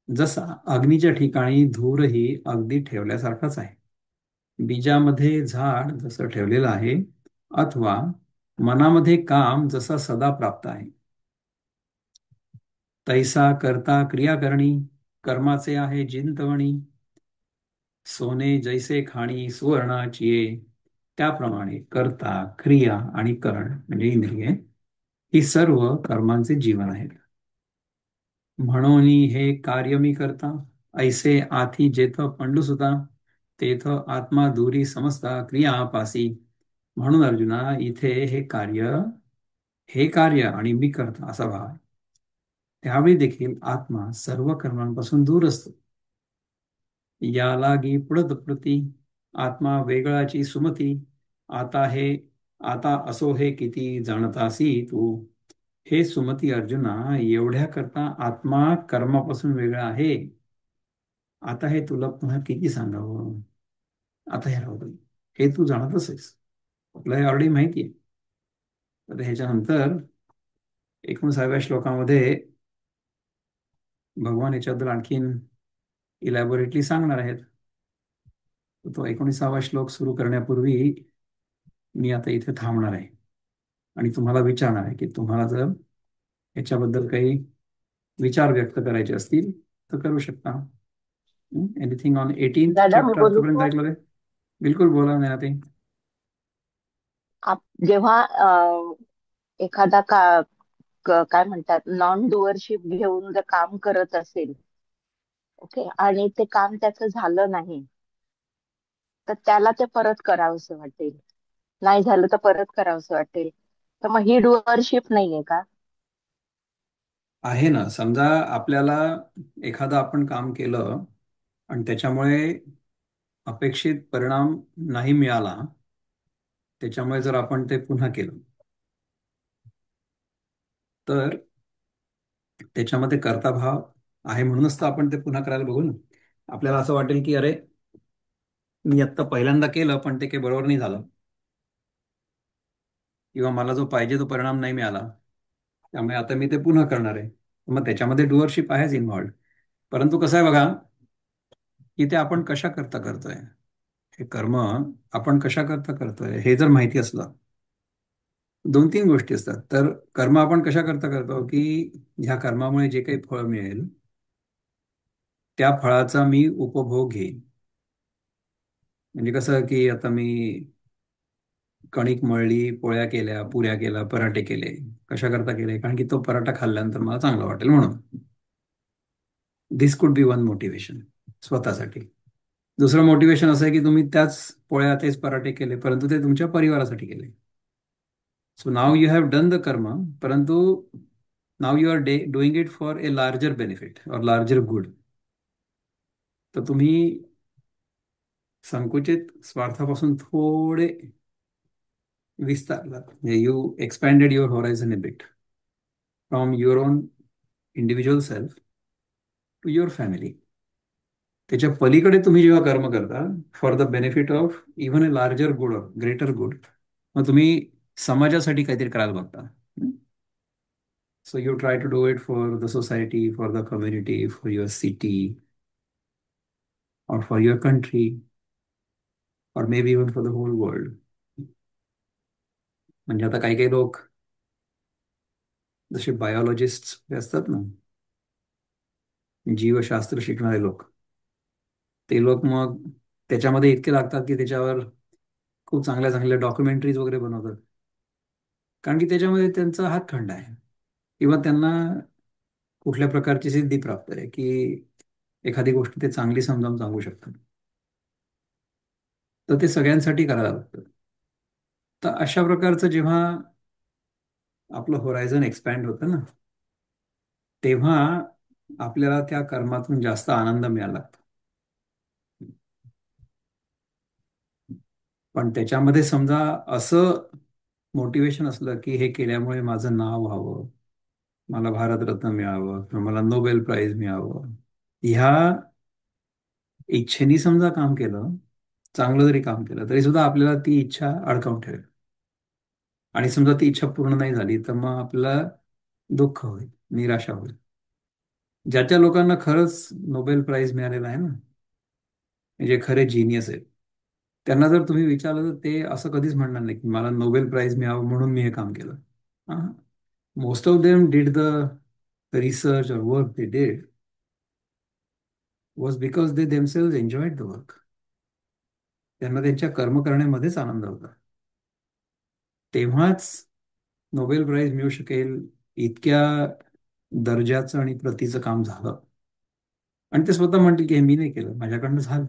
जसा अग्नीच्या ठिकाणी धूरही अगदी ठेवल्यासारखाच आहे, बीजामध्ये झाड जसं ठेवलेलं आहे, अथवा मनामध्ये काम जसा सदा प्राप्त आहे. तैसा करता क्रिया करणी, कर्माचे आहे जिंतवणी. सोने जैसे खाणी सुवर्णाचिये, त्याप्रमाणे कर्ता, क्रिया आणि करण म्हणजे इंद्रिये ही सर्व कर्मांचे जीवन आहेत. म्हणून हे कार्य मी करता, ऐसे आथी जेथ पंडू सुता, तेथ आत्मा दूरी समजता क्रियापासी. म्हणून अर्जुना, इथे हे कार्य आणि मी करता असा भाव आहे. त्यावेळी देखील आत्मा सर्व कर्मांपासून दूर असतो. या लागी पुढत प्रती, आत्मा वेगळाची सुमती. आता हे आता असो हे किती जाणतासी तू. हे सुमती अर्जुना, एवढ्या करता आत्मा कर्मापासून वेगळा आहे. आता हे तुला पुन्हा किती सांगावं. आता हे राहू दे. हे तू जाणतच आहेस, तुला हे ऑलरेडी माहिती आहे. तर ह्याच्यानंतर 19व्या श्लोकामध्ये भगवान याच्याबद्दल आणखीन इलॅबोरेटली सांगणार आहेत. तो 19वा श्लोक सुरू करण्यापूर्वी मी आता इथे थांबणार आहे आणि तुम्हाला विचारणार आहे की तुम्हाला जर याच्याबद्दल काही विचार व्यक्त करायचे असतील तर करू शकता. एनिथिंग ऑन 18th दादा मी चॅप्टर बोलू आतापर्यंत का? ऐकलं आहे? बिलकुल बोला नाही ते. जेव्हा एखादा काय म्हणतात नॉन डुअरशिप घेऊन जर काम करत असेल, ओके, आणि ते काम त्याचं झालं नाही, तर त्याला ते परत करावंसं वाटेल. नाही झालं तर परत करावंसं वाटेल. तर मग ही डुअरशिप नाहीये का? आहे ना. समजा आपल्याला एखादं आपण काम केलं आणि त्याच्यामुळे अपेक्षित परिणाम नाही मिळाला, त्याच्यामुळे जर आपण ते पुन्हा केलं तर त्याच्यामध्ये कर्ताभाव आहे, म्हणूनच तर आपण ते पुन्हा करायला बघू ना. आपल्याला असं वाटेल की अरे, मी आत्ता पहिल्यांदा केलं पण ते काही बरोबर नाही झालं, किंवा मला जो पाहिजे तो परिणाम नाही मिळाला, त्यामुळे आता मी ते पुन्हा करणार आहे. मग त्याच्यामध्ये डुअरशिप आहेच इन्व्हॉल्ड. परंतु कसं आहे बघा, की ते आपण कशा करता करतोय, हे कर्म आपण कशा करता करतोय हे जर माहिती असलं, दोन तीन गोष्टी असतात. तर कर्म आपण कशा करता करतो की ह्या कर्मामुळे जे काही फळ मिळेल त्या फळाचा मी उपभोग घेईन. म्हणजे कसं की आता मी कणिक मळली, पोळ्या केल्या, पुऱ्या केल्या, पराठे केले. कशा करता केले? कारण की तो पराठा खाल्ल्यानंतर मला चांगला वाटेल म्हणून. दिस कुड बी वन मोटिवेशन स्वतःसाठी. दुसरं मोटिवेशन असं आहे की तुम्ही त्याच पोळ्या, तेच पराठे केले, परंतु ते तुमच्या परिवारासाठी केले. So now you have done the karma, परंतु now you are doing it for a larger benefit और लार्जर गुड. तर तुम्ही संकुचित स्वार्थापासून थोडे विस्तारलात, म्हणजे you expanded your horizon a bit from your own individual self to your family. त्याच्या पलीकडे तुम्ही जेव्हा कर्म करता for the benefit of even a larger good और ग्रेटर गुड, मग तुम्ही समाजासाठी काहीतरी करायला बघता. So you try to do it for the society, for the community, for your city, और फॉर युअर कंट्री, और maybe even for the whole world. म्हणजे आता काही काही लोक जसे बायोलॉजिस्ट असतात ना, जीवशास्त्र शिकणारे लोक, ते लोक मग त्याच्यामध्ये इतके लागतात की त्याच्यावर खूप चांगल्या चांगल्या डॉक्युमेंटरीज वगैरे बनवतात, कारण की त्याच्यामध्ये त्यांचा हातखंडा आहे. किंवा त्यांना कुठल्या प्रकारची सिद्धी प्राप्त आहे की एखादी गोष्ट ते चांगली समजावून सांगू शकतात, तर ते सगळ्यांसाठी करायला लागतं. तर अशा प्रकारचं जेव्हा आपलं होरायझन एक्सपॅन्ड होतं ना, तेव्हा आपल्याला त्या कर्मातून जास्त आनंद मिळायला लागतो. पण त्याच्यामध्ये समजा असं मोटिवेशन असलं की हे केल्यामुळे माझं नाव व्हावं, मला भारतरत्न मिळावं किंवा मला नोबेल प्राइज मिळावं, ह्या इच्छेने समजा काम केलं, चांगलं जरी काम केलं तरी सुद्धा आपल्याला ती इच्छा अडकावून ठेवेल. आणि समजा ती इच्छा पूर्ण नाही झाली तर मग आपल्याला दुःख होईल, निराशा होईल. ज्याच्या लोकांना खरंच नोबेल प्राइज मिळालेला आहे ना, जे खरे जिनियस आहेत, त्यांना जर तुम्ही विचारलं तर ते असं कधीच म्हणणार नाही की मला नोबेल प्राइज मिळावं म्हणून मी हे काम केलं. Most of them did the research और work they did was because they themselves enjoyed the work. त्यांना त्यांच्या कर्म करण्यामध्येच आनंद होता. तेव्हाच नोबेल प्राइज मिळू शकेल इतक्या दर्जाचं आणि प्रतीचं काम झालं. आणि ते स्वतः म्हणतील की हे मी नाही केलं, माझ्याकडनं झालं.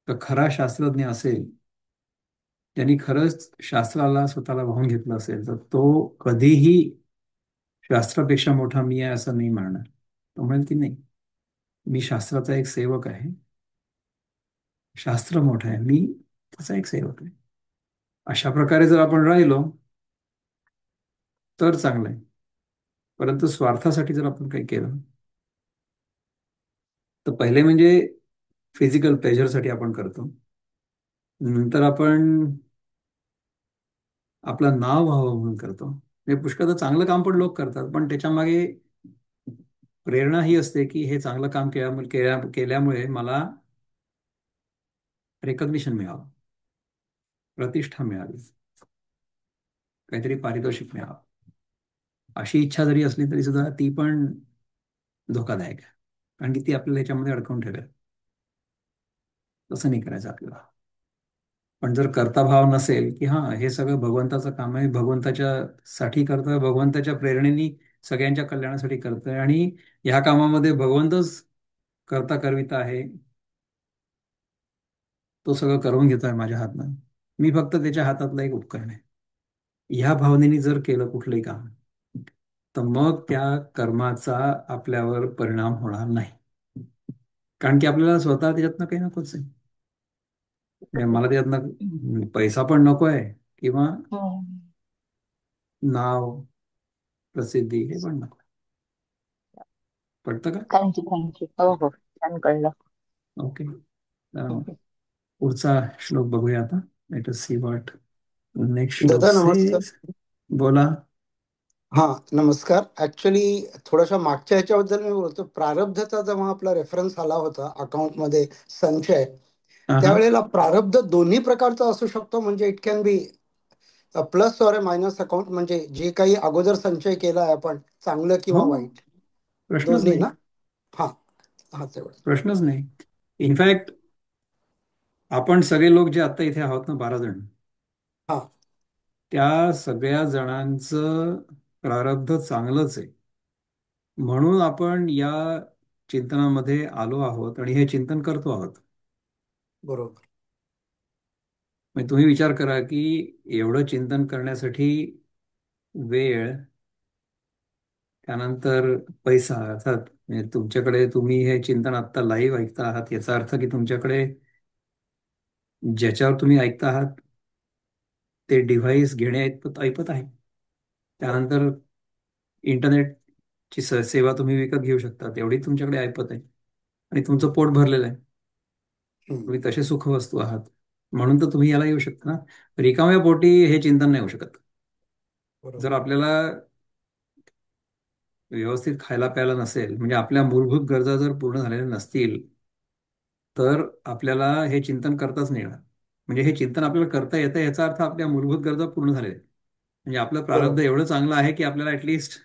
तर खरा शास्त्रज्ञ असेल, ज्यांनी खरंच शास्त्राला स्वतःला वाहून घेतलं असेल, तर तो कधीही शास्त्रापेक्षा मोठा मी आहे असं नाही म्हणणार. तो म्हणेल की नाही, मी शास्त्राचा एक सेवक आहे, शास्त्र मोठं आहे, मी त्याचा एक सेवक आहे. अशा प्रकारे जर आपण राहिलो तर चांगलं आहे. परंतु स्वार्थासाठी जर आपण काही केलं, तर पहिले म्हणजे फिजिकल प्लेजरसाठी आपण करतो. नंतर आपण आपलं नाव व्हावं म्हणून करतो. म्हणजे पुष्कळ चांगलं काम पण लोक करतात, पण त्याच्या मागे प्रेरणा ही असते की हे चांगलं काम केल्यामुळे मला रेकग्निशन मिळावं, प्रतिष्ठा मिळावी, काहीतरी पारितोषिक मिळावं. अशी इच्छा जरी असली तरी सुद्धा ती पण धोकादायक आहे, कारण की ती आपल्याला ह्याच्यामध्ये अडकवून ठेवेल. तसं नाही करायचं आपल्याला. पण जर कर्ताभाव नसेल की हा हे सगळं भगवंताचं काम आहे, भगवंताच्या साठी करतोय, भगवंताच्या प्रेरणेने सगळ्यांच्या कल्याणासाठी करतोय, आणि ह्या कामामध्ये भगवंतच करता करविता आहे, तो सगळं करून घेतोय माझ्या हातनं, मी फक्त त्याच्या हातातला एक उपकरण आहे, ह्या भावनेने जर केलं कुठलंही काम, तर मग त्या कर्माचा आपल्यावर परिणाम होणार नाही. कारण की आपल्याला स्वतः त्याच्यातनं काही नकोच आहे. म्हणजे मला त्याच्यातनं पैसा पण नको आहे, किंवा नाव, प्रसिद्धी हे पण नको. पडतं का? Thank you thank you. हो हो, छान कळलं. ओके. पुढचा श्लोक बघूया आता. Let us see what next श्लोक दादा नमस्कार. सेज. बोला. हा नमस्कार. ऍक्च्युली थोड्याशा मागच्या ह्याच्याबद्दल मी बोलतो. प्रारब्धचा जेव्हा आपला रेफरन्स आला होता अकाउंटमध्ये संचय, हा हा. त्यावेळेला प्रारब्ध दोन्ही प्रकारचा असू शकतो. म्हणजे it can be plus or a minus account. म्हणजे जे काही अगोदर संचय केला आहे आपण, चांगलं हो, किंवा वाईट, प्रश्नच दोन्ही नाही. ना? हा हा तेवढं. प्रश्नच नाही. इनफॅक्ट आपण सगळे लोक जे आता इथे आहोत ना, 12 जण, हा त्या सगळ्या जणांचं प्रारब्ध चांगलंच आहे, म्हणून आपण या चिंतनामध्ये आलो आहोत आणि हे चिंतन करतो आहोत. बरोबर. म्हणजे तुम्ही विचार करा की एवढं चिंतन करण्यासाठी वेळ, त्यानंतर पैसा, अर्थात म्हणजे तुमच्याकडे, तुम्ही हे चिंतन आत्ता लाईव्ह ऐकता आहात, याचा अर्थ की तुमच्याकडे ज्याच्यावर तुम्ही ऐकता आहात ते डिव्हाइस घेणे ऐपत ऐपत आहे. हो. त्यानंतर इंटरनेटची सेवा तुम्ही विकत घेऊ शकता, तेवढी तुमच्याकडे ऐपत आहे, आणि तुमचं पोट भरलेलं आहे, हम्म. तुम्ही तसे सुखवस्तू आहात, म्हणून तर तुम्ही याला येऊ शकता ना. रिकाम्या पोटी हे चिंतन नाही होऊ शकत. जर बरोबर. आपल्याला व्यवस्थित खायला प्यायला नसेल, म्हणजे आपल्या मूलभूत गरजा जर पूर्ण झालेल्या नसतील, तर आपल्याला हे चिंतन करताच नाही येणार. म्हणजे हे चिंतन आपल्याला करता येतं याचा अर्थ आपल्या मूलभूत गरजा पूर्ण झालेल्या आहेत. म्हणजे आपलं प्रारब्ध बरोबर. एवढं चांगलं आहे की आपल्याला ऍटलिस्ट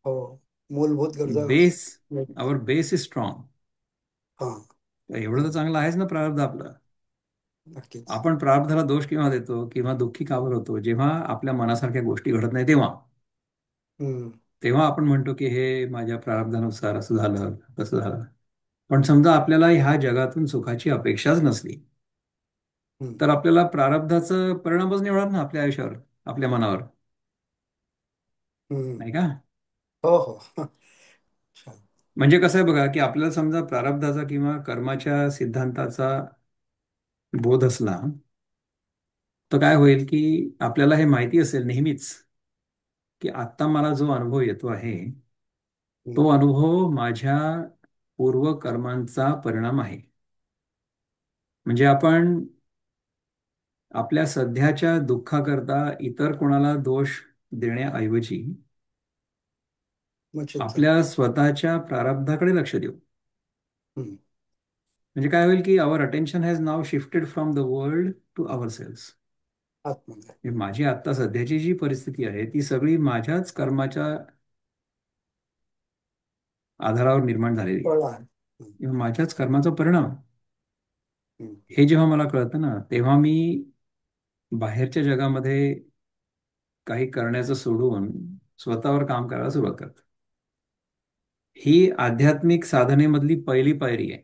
हो, मूलभूत गरजा. Base, our base is strong. हा एवढं तर चांगलं आहेच ना प्रारब्ध आपलं. नक्कीच. आपण प्रारब्धाला दोष केव्हा देतो किंवा दुःखी का बरं होतो, जेव्हा आपल्या मनासारख्या गोष्टी घडत नाही तेव्हा. हम्म. तेव्हा आपण म्हणतो की हे माझ्या प्रारब्धानुसार असं झालं तसं झालं. पण समजा आपल्याला ह्या जगातून सुखाची अपेक्षाच नसली हम्म. तर आपल्याला प्रारब्धाचा परिणामच नाही होणार ना आपल्या आयुष्यावर, आपल्या मनावर, हम्म. नाही का? हो हो. छान. म्हणजे कसं आहे बघा की आपल्याला समजा प्रारब्धाचा किंवा कर्माच्या सिद्धांताचा बोध असला तर काय होईल की आपल्याला हे माहिती असेल नेहमीच की आत्ता मला जो अनुभव येतो आहे हम्म. तो अनुभव माझ्या पूर्व कर्मांचा परिणाम आहे. म्हणजे आपण आपल्या सध्याच्या दुःखाकरता इतर कोणाला दोष देण्याऐवजी मग चिंतन. आपल्या स्वतःच्या प्रारब्धाकडे लक्ष देऊ. हम्म. म्हणजे काय होईल की our attention has now shifted from the world to ourselves. आतमध्ये. माझी आता सध्याची जी परिस्थिती आहे ती सगळी माझ्याच कर्माच्या आधारावर निर्माण झालेली आहे, फळ आहे. हम्म. किंवा माझ्याच कर्माचा परिणाम. हम्म. हे जेव्हा मला कळतं ना तेव्हा मी बाहेरच्या जगामध्ये काही करण्याचं सोडून स्वतःवर काम करायला सुरुवात करतो. ही आध्यात्मिक साधनेमधली पहिली पायरी आहे.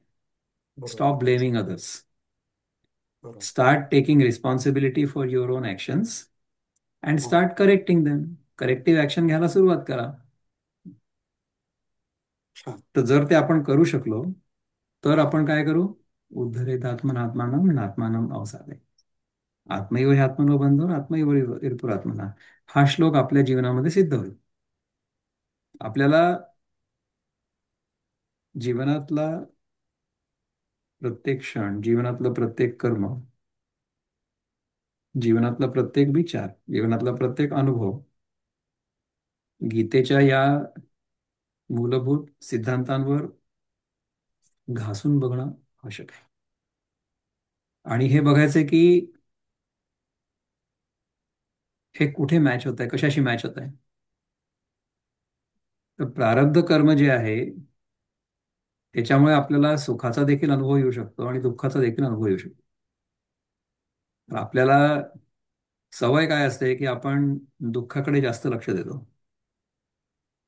बरोबर. Stop blaming others. बरोबर. Start taking responsibility for your own actions and हा. Start correcting them. Corrective action घ्यायला सुरुवात करा. छान. तर जर ते आपण करू शकलो तर आपण काय करू? उद्धरेत आत्मनात्मानम नात्मानम अवसादे. आत्मैव हि आत्मनो बंधो आत्मैव रिपुरात्मना. हा श्लोक आपल्या जीवनामध्ये सिद्ध होईल. आपल्याला जीवनातला प्रत्येक क्षण, जीवनातलं प्रत्येक कर्म, जीवनातला प्रत्येक विचार, जीवनातला प्रत्येक अनुभव गीतेच्या या मूलभूत सिद्धांतांवर घासून बघणं आवश्यक आहे. आणि हे बघायचंय की हे कुठे मॅच होत आहे, कशाशी मॅच होत आहे. तर प्रारब्ध कर्म जे आहे त्याच्यामुळे आपल्याला सुखाचा देखील अनुभव येऊ शकतो आणि दुःखाचा देखील अनुभव येऊ शकतो. तर आपल्याला सवय काय असते की आपण दुःखाकडे जास्त लक्ष देतो.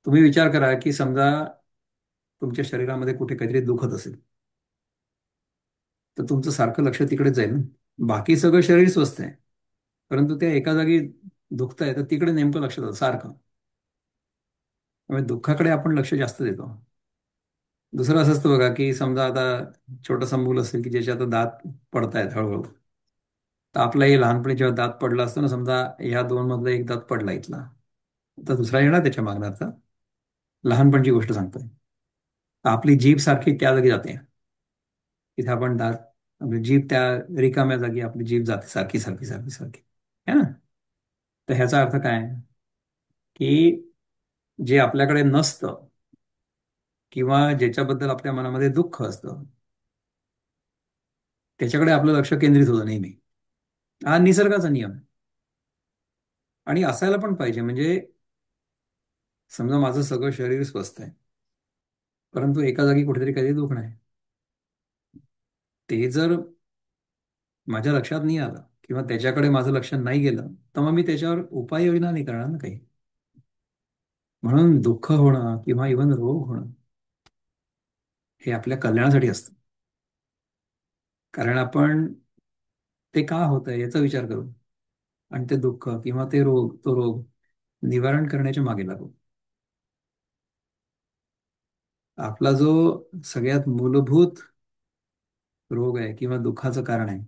तुम्ही विचार करा की समजा तुमच्या शरीरामध्ये कुठे काहीतरी दुखत असेल तर तुमचं सारखं लक्ष तिकडेच जाईल ना. बाकी सगळं शरीर स्वस्थ आहे परंतु त्या एका जागी दुखत आहे तर तिकडे नेमकं लक्ष जातं सारखं. त्यामुळे दुःखाकडे आपण लक्ष जास्त देतो. दुसरं असं असतं बघा की समजा आता छोटंसं मूल असेल की ज्याचे आता दात पडतायत हळूहळू. तर आपलाही लहानपणी जेव्हा दात पडला असतो ना, समजा ह्या दोन मधला एक दात पडला इथला, तर दुसरा येणार त्याच्या मागण्याचा. लहानपणची गोष्ट सांगतोय. तर आपली जीभ सारखी त्या जागी जाते. तिथे आपण दात, आपली जीभ त्या रिकाम्या जागी आपली जीभ जाते सारखी सारखी सारखी सारखी, है ना. तर ह्याचा अर्थ काय आहे? की जे आपल्याकडे नसतं किंवा ज्याच्याबद्दल आपल्या मनामध्ये दुःख असतं त्याच्याकडे आपलं लक्ष केंद्रित होतं नेहमी. हा निसर्गाचा नियम आहे आणि असायला पण पाहिजे. म्हणजे समजा माझं सगळं शरीर स्वस्थ आहे परंतु एका जागी कुठेतरी काही दुखणं आहे. ते जर माझ्या लक्षात नाही आलं किंवा त्याच्याकडे माझं लक्ष नाही गेलं तर मग मी त्याच्यावर उपाययोजना नाही करणार ना काही. म्हणून दुःख होणं किंवा इव्हन रोग होणं हे आपल्या कल्याणासाठी असतं. कारण आपण ते का होत आहे याचा विचार करू आणि ते दुःख किंवा ते रोग, तो रोग निवारण करण्याच्या मागे लागू. आपला जो सगळ्यात मूलभूत रोग आहे किंवा दुःखाचं कारण आहे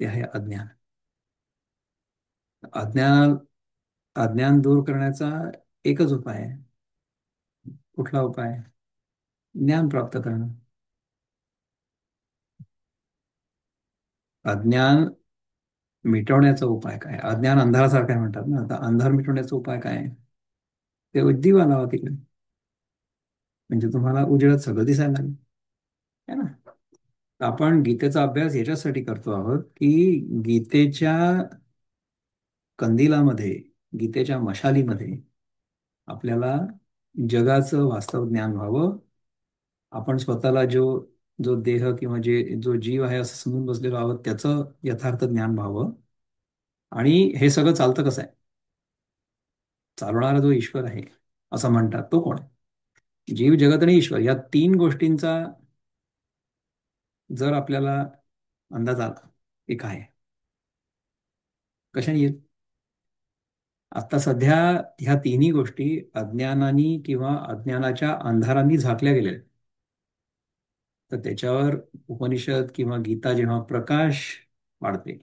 ते आहे अज्ञान. अज्ञान अज्ञान दूर करण्याचा एकच उपाय आहे. कुठला उपाय? ज्ञान प्राप्त करणं. अज्ञान मिटवण्याचा उपाय काय? अज्ञान अंधारासारखं आहे म्हणतात ना. आता अंधार मिटवण्याचा उपाय काय आहे? ते दिवा लावा तिकडे, म्हणजे तुम्हाला उजेडात सगळं दिसायला लागेल, है ना. तर आपण गीतेचा अभ्यास याच्यासाठी करतो आहोत की गीतेच्या कंदिलामध्ये, गीतेच्या मशालीमध्ये आपल्याला जगाचं वास्तव ज्ञान व्हावं. आपण स्वतःला जो देह किंवा जो जीव आहे असं समजून बसलेलो आहोत त्याचं यथार्थ ज्ञान व्हावं. आणि हे सगळं चालतं कसं आहे? चालवणारा जो ईश्वर आहे असं म्हणतात तो कोण आहे? जीव, जगत आणि ईश्वर या तीन गोष्टींचा जर आपल्याला अंदाज आला की काय आहे, कशाने येईल? आता सध्या ह्या तिन्ही गोष्टी अज्ञानानी किंवा अज्ञानाच्या अंधारांनी झाकल्या गेलेल्या आहेत. तर त्याच्यावर उपनिषद किंवा गीता जेव्हा प्रकाश पाडते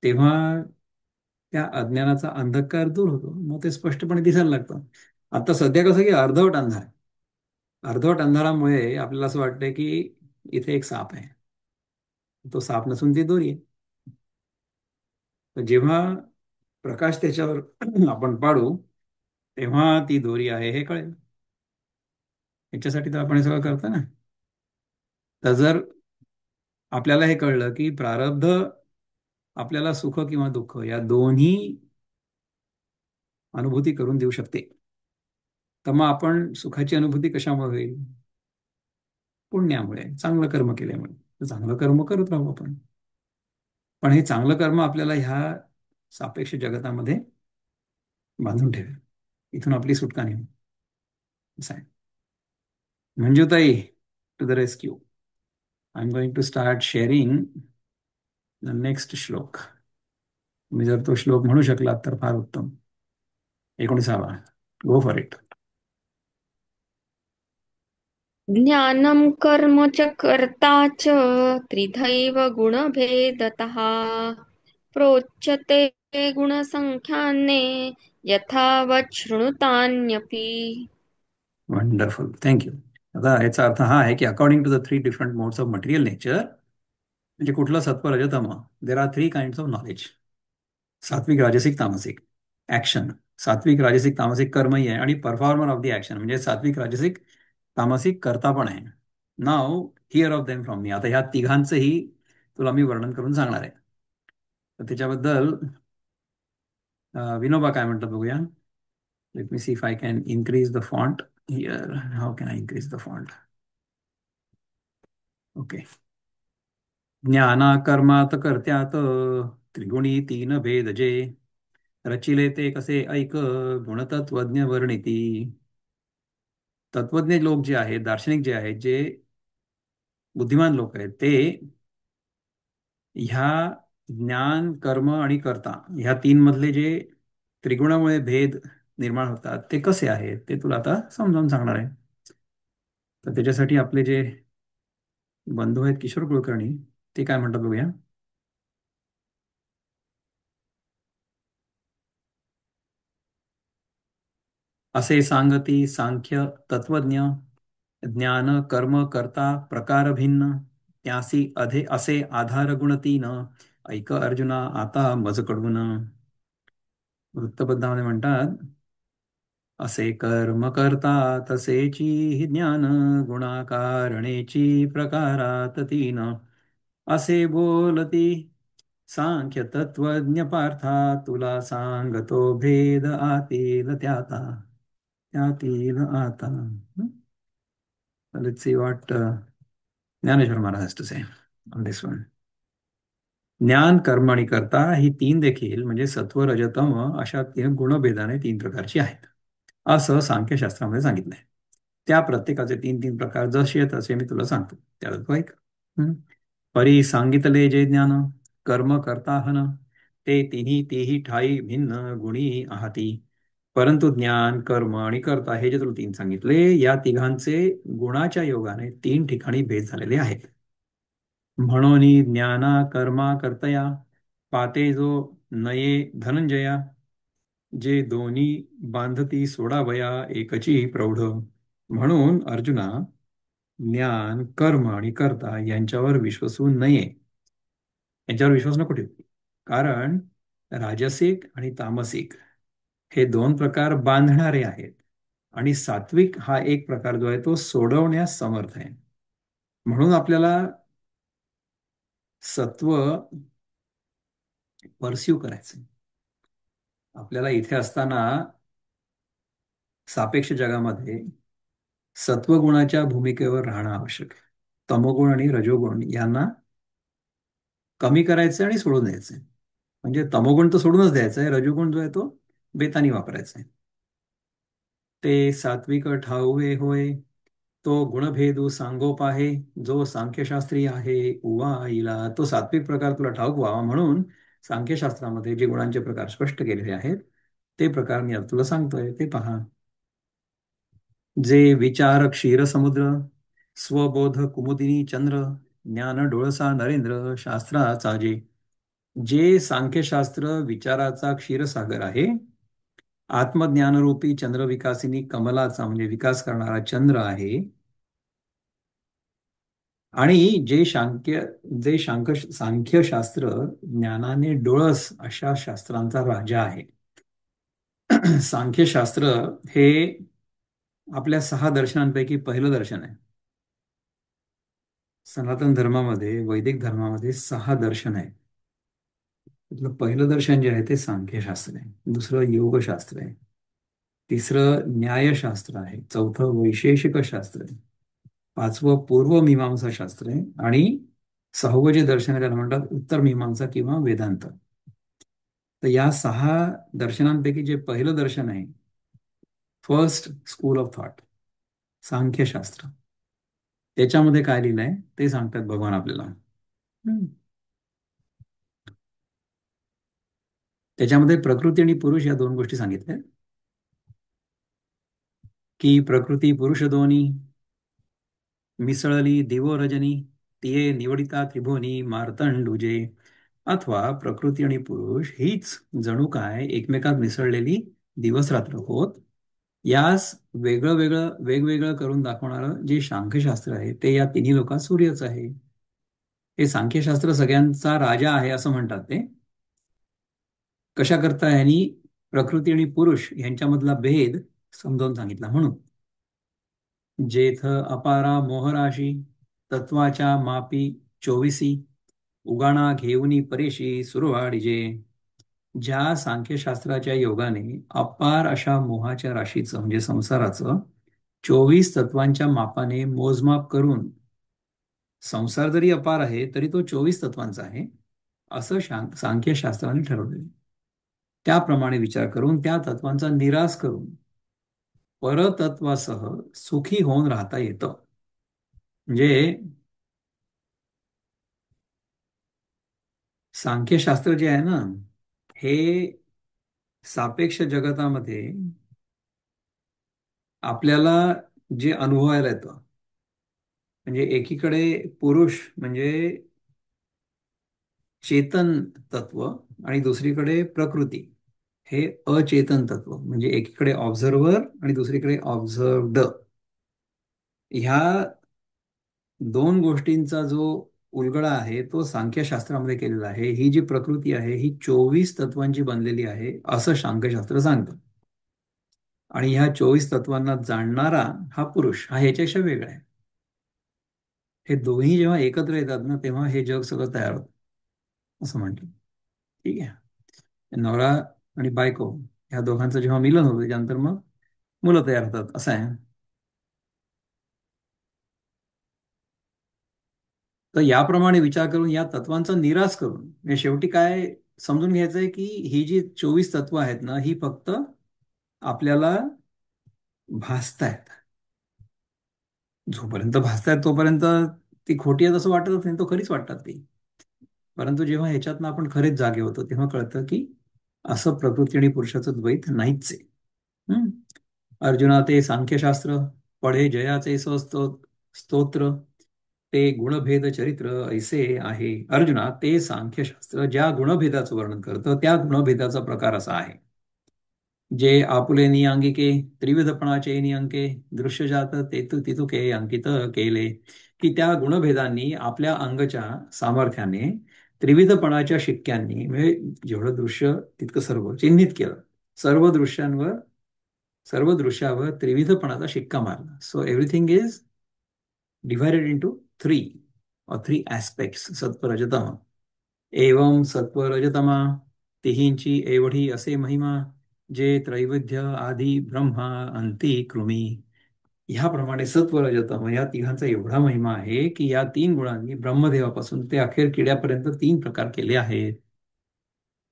तेव्हा त्या अज्ञानाचा अंधकार दूर होतो, मग ते स्पष्टपणे दिसायला लागतं. आता सध्या कसं की अर्धवट अंधार आहे. अर्धवट अंधारामुळे आपल्याला असं वाटतंय की इथे एक साप आहे. तो साप नसून ती दोरी आहे. तर जेव्हा प्रकाश त्याच्यावर आपण पाडू तेव्हा ती दोरी आहे हे कळेल. याच्यासाठी तर आपण हे सगळं करतो ना. तर जर आपल्याला हे कळलं की प्रारब्ध आपल्याला सुख किंवा दुःख या दोन्ही अनुभूती करून देऊ शकते, तर मग आपण सुखाची अनुभूती कशामुळे होईल? पुण्यामुळे, चांगलं कर्म केल्यामुळे. तर चांगलं कर्म करत राहू आपण. पण हे चांगलं कर्म आपल्याला ह्या सापेक्ष जगतामध्ये बांधून ठेवेल. इथून आपली सुटका नाही होत. असं आहे. Manjutai, to the rescue. I am going to start sharing the next shloka. तुम्ही जर तो श्लोक म्हणू शकलात तर फार उत्तम. 19वा. Go for it. ज्ञानं कर्म च कर्ता च त्रिधैव गुणभेदतः प्रोच्यते गुणसंख्याने यथावत् शृणुतान्यपि. Wonderful, thank you. आता याचा अर्थ हा आहे की according to the 3 different modes of material nature, म्हणजे कुठलं सत्व रजतम, there are 3 kinds of knowledge. सात्विक, राजसिक, तामसिक. ऍक्शन, सात्विक, राजसिक, तामसिक कर्मही आहे आणि परफॉर्मर ऑफ द ऍक्शन म्हणजे सात्विक, राजसिक, तामसिक करता पण आहे. Now here of them from me. आता ह्या तिघांचंही तुला मी वर्णन करून सांगणार आहे. तर त्याच्याबद्दल विनोबा काय म्हणतात बघूया. Let me see if I can increase the font here. How can I increase the font? Okay. ज्ञाना कर्मात कर्त्यात त्रिगुणी तीन भेद जे रचिले ते कसे ऐक गुणतत्वज्ञ वर्णिती. तत्वज्ञ लोक जे आहेत, दार्शनिक जे आहेत, जे बुद्धिमान लोक आहेत, ते ह्या ज्ञान, कर्म आणि कर्ता ह्या तीन मधले जे त्रिगुणामुळे भेद निर्माण होतात ते कसे आहेत ते तुला आता समजावून सांगणार आहे. तर त्याच्यासाठी आपले जे बंधू आहेत किशोर कुलकर्णी, ते काय म्हणतात बघूया. असे सांगती सांख्य तत्वज्ञ ज्ञान कर्म कर्ता प्रकार भिन्न त्यासी अधे असे आधार गुण तीन ऐक अर्जुना आता मज कडून. वृत्तबद्धामध्ये म्हणतात, असे कर्म करता तसेची हि ज्ञान गुणाकारणेची प्रकारात तीन असे बोलती सांख्य तत्वज्ञ पार्था तुला सांगतो भेद आतील त्याता त्यातील आता. Let's see what Jnaneshwar Maharaj has to say on this one. ज्ञान, कर्म आणि कर्ता ही तीन देखील म्हणजे सत्व, रजतम अशा तीन गुणभेदाने 3 प्रकारची आहेत असं सांख्यशास्त्रामध्ये सांगितलंय. त्या प्रत्येकाचे 3 प्रकार जसे आहेत तसे मी तुला सांगतो. त्याला तू ऐक. परी सांगितले जे ज्ञान कर्म कर्ता हन ते तिन्ही तेही ठाई भिन्न गुणी आहाती. परंतु ज्ञान, कर्म आणि कर्ता हे जे तुला 3 सांगितले या तिघांचे गुणाच्या योगाने 3 ठिकाणी भेद झालेले आहेत. म्हणून ज्ञाना कर्मा कर्तया पाते जो नये धनंजया जे दोन्ही बांधती सोडावया एकची प्रौढ. म्हणून अर्जुना, ज्ञान, कर्म आणि कर्ता यांच्यावर विश्वसू नये. यांच्यावर विश्वास नको ठेवू. कारण राजसिक आणि तामसिक हे 2 प्रकार बांधणारे आहेत आणि सात्विक हा एक प्रकार जो आहे तो सोडवण्यास समर्थ आहे. म्हणून आपल्याला सत्व परस्यू करायचं. आपल्याला इथे असताना सापेक्ष जगामध्ये सत्वगुणाच्या भूमिकेवर राहणं आवश्यक आहे. तमोगुण आणि रजोगुण यांना कमी करायचं आणि सोडून द्यायचं. म्हणजे तमोगुण तर सोडूनच द्यायचा आहे, रजोगुण जो आहे तो बेतानी वापरायचं आहे. ते सात्विक ठाऊवे होय, तो गुणभेदू सांगोप आहे, जो सांख्यशास्त्री आहे उवा इला. तो सात्विक प्रकार तुला ठाऊक व्हावा म्हणून सांख्यशास्त्रामध्ये जे गुणांचे प्रकार स्पष्ट केलेले आहेत ते प्रकार मी आता तुला सांगतोय ते पहा. जे विचार क्षीरसमुद्र, स्वबोध कुमुदिनी चंद्र, ज्ञान डोळसा नरेंद्र शास्त्राचा जे सांख्यशास्त्र विचाराचा क्षीरसागर आहे, आत्मज्ञानरूपी चंद्रविकासिनी कमलाचा म्हणजे विकास करणारा चंद्र आहे, आणि जे सांख्यशास्त्र ज्ञानाने डोळस अशा शास्त्रांचा राजा आहे. सांख्यशास्त्र हे आपल्या 6 दर्शनांपैकी पहिलं दर्शन आहे. सनातन धर्मामध्ये, वैदिक धर्मामध्ये 6 दर्शन आहे. त्यातलं पहिलं दर्शन जे आहे ते सांख्यशास्त्र आहे, दुसरं योगशास्त्र आहे, तिसरं न्यायशास्त्र आहे, चौथं वैशेषिक शास्त्र आहे, 5वं पूर्वमीमांसा शास्त्र आहे, आणि 6वं जे दर्शन आहे त्याला म्हणतात उत्तर मीमांसा किंवा वेदांत. तर या 6 दर्शनांपैकी जे पहिलं दर्शन आहे, फर्स्ट स्कूल ऑफ थॉट, सांख्यशास्त्र, त्याच्यामध्ये काय लिहिलंय ते सांगतात भगवान आपल्याला. त्याच्यामध्ये प्रकृती आणि पुरुष या 2 गोष्टी सांगितल्या, की प्रकृती पुरुष दोन्ही मिसळली दिवो रजनी, तिये निवडिता त्रिभुवनी मार्तंडुजे. अथवा प्रकृती आणि पुरुष हीच जणू काय एकमेकात मिसळलेली दिवस रात्र होत. यास वेगवेगळं करून दाखवणारं जे सांख्यशास्त्र आहे ते या तिन्ही लोकात सूर्यच आहे. हे सांख्यशास्त्र सगळ्यांचा राजा आहे असं म्हणतात ते. कशा करता यांनी प्रकृती आणि पुरुष यांच्यामधला भेद समजावून सांगितला म्हणून. जेथ अपारा मोहराशी तत्वाच्या मापी 24 उगाणा घेऊनी परेशी सुरवाडीजे. ज्या सांख्यशास्त्राच्या योगाने अपार अशा मोहाच्या राशीचं म्हणजे संसाराचं 24 तत्वांच्या मापाने मोजमाप करून, संसार जरी अपार आहे तरी तो 24 तत्वांचा आहे असं सांख्यशास्त्राने ठरवले. त्याप्रमाणे विचार करून त्या तत्वांचा निराश करून परतत्वासह सुखी होऊन राहता येतं. म्हणजे सांख्यशास्त्र जे आहे ना, हे सापेक्ष जगतामध्ये आपल्याला जे अनुभवायला येतं, म्हणजे एकीकडे पुरुष म्हणजे चेतन तत्व आणि दुसरीकडे प्रकृती हे अचेतन तत्व, म्हणजे एकीकडे ऑब्झर्वर आणि दुसरीकडे ऑब्झर्व्ड. ह्या 2 गोष्टींचा जो उलगडा आहे तो सांख्यशास्त्रामध्ये केलेला आहे. ही जी प्रकृती आहे ही 24 तत्वांची बनलेली आहे असं सांख्यशास्त्र सांगतं, आणि ह्या 24 तत्वांना जाणणारा हा पुरुष हा ह्याच्यापेक्षा वेगळा आहे. हे दोन्ही जेव्हा एकत्र येतात ना तेव्हा हे जग सगळं तयार होतं असं म्हणतात. ठीक आहे. नवरा आणि बायको ह्या दोघांचं जेव्हा मिलन होतं त्याच्यानंतर मग मुलं तयार होतात असं आहे. तर याप्रमाणे विचार करून या तत्वांचा निराश करून म्हणजे शेवटी काय समजून घ्यायचंय की ही जी 24 तत्व आहेत ना ही फक्त आपल्याला भासतायत. जोपर्यंत भासतायत तोपर्यंत ती खोटी आहेत असं वाटतच नाही, तो खरीच वाटतात ती. परंतु जेव्हा ह्याच्यातनं आपण खरेच जागे होतो तेव्हा कळतं की असं प्रकृती आणि पुरुषाचं द्वैत नाहीच आहे. अर्जुना ते सांख्यशास्त्र पढे जयाचे स्तोत्र, ते गुणभेद चरित्र ऐसे आहे. अर्जुना ते सांख्यशास्त्र ज्या गुणभेदाचं वर्णन करतं त्या गुणभेदाचा प्रकार असा आहे. जे आपुले नियांगिके त्रिविधपणाचे नियंके दृश्यजात तेतु तितुके अंकित केले, की त्या गुणभेदांनी आपल्या अंगच्या सामर्थ्याने त्रिविधपणाच्या शिक्क्यांनी म्हणजे जेवढं दृश्य तितकं सर्व चिन्हित केलं. सर्व दृश्यावर त्रिविधपणाचा शिक्का मारला. So everything is divided into 3 aspects सत्वरजतम. एवं सत्वरजतमा तिहींची एवढी असे महिमा, जे त्रैविध्य आधी ब्रह्मा अंती कृमी. ह्याप्रमाणे सत्वरजतम या तिघांचा एवढा महिमा आहे की या 3 गुणांनी ब्रह्मदेवापासून ते अखेर किड्यापर्यंत 3 प्रकार केले आहेत.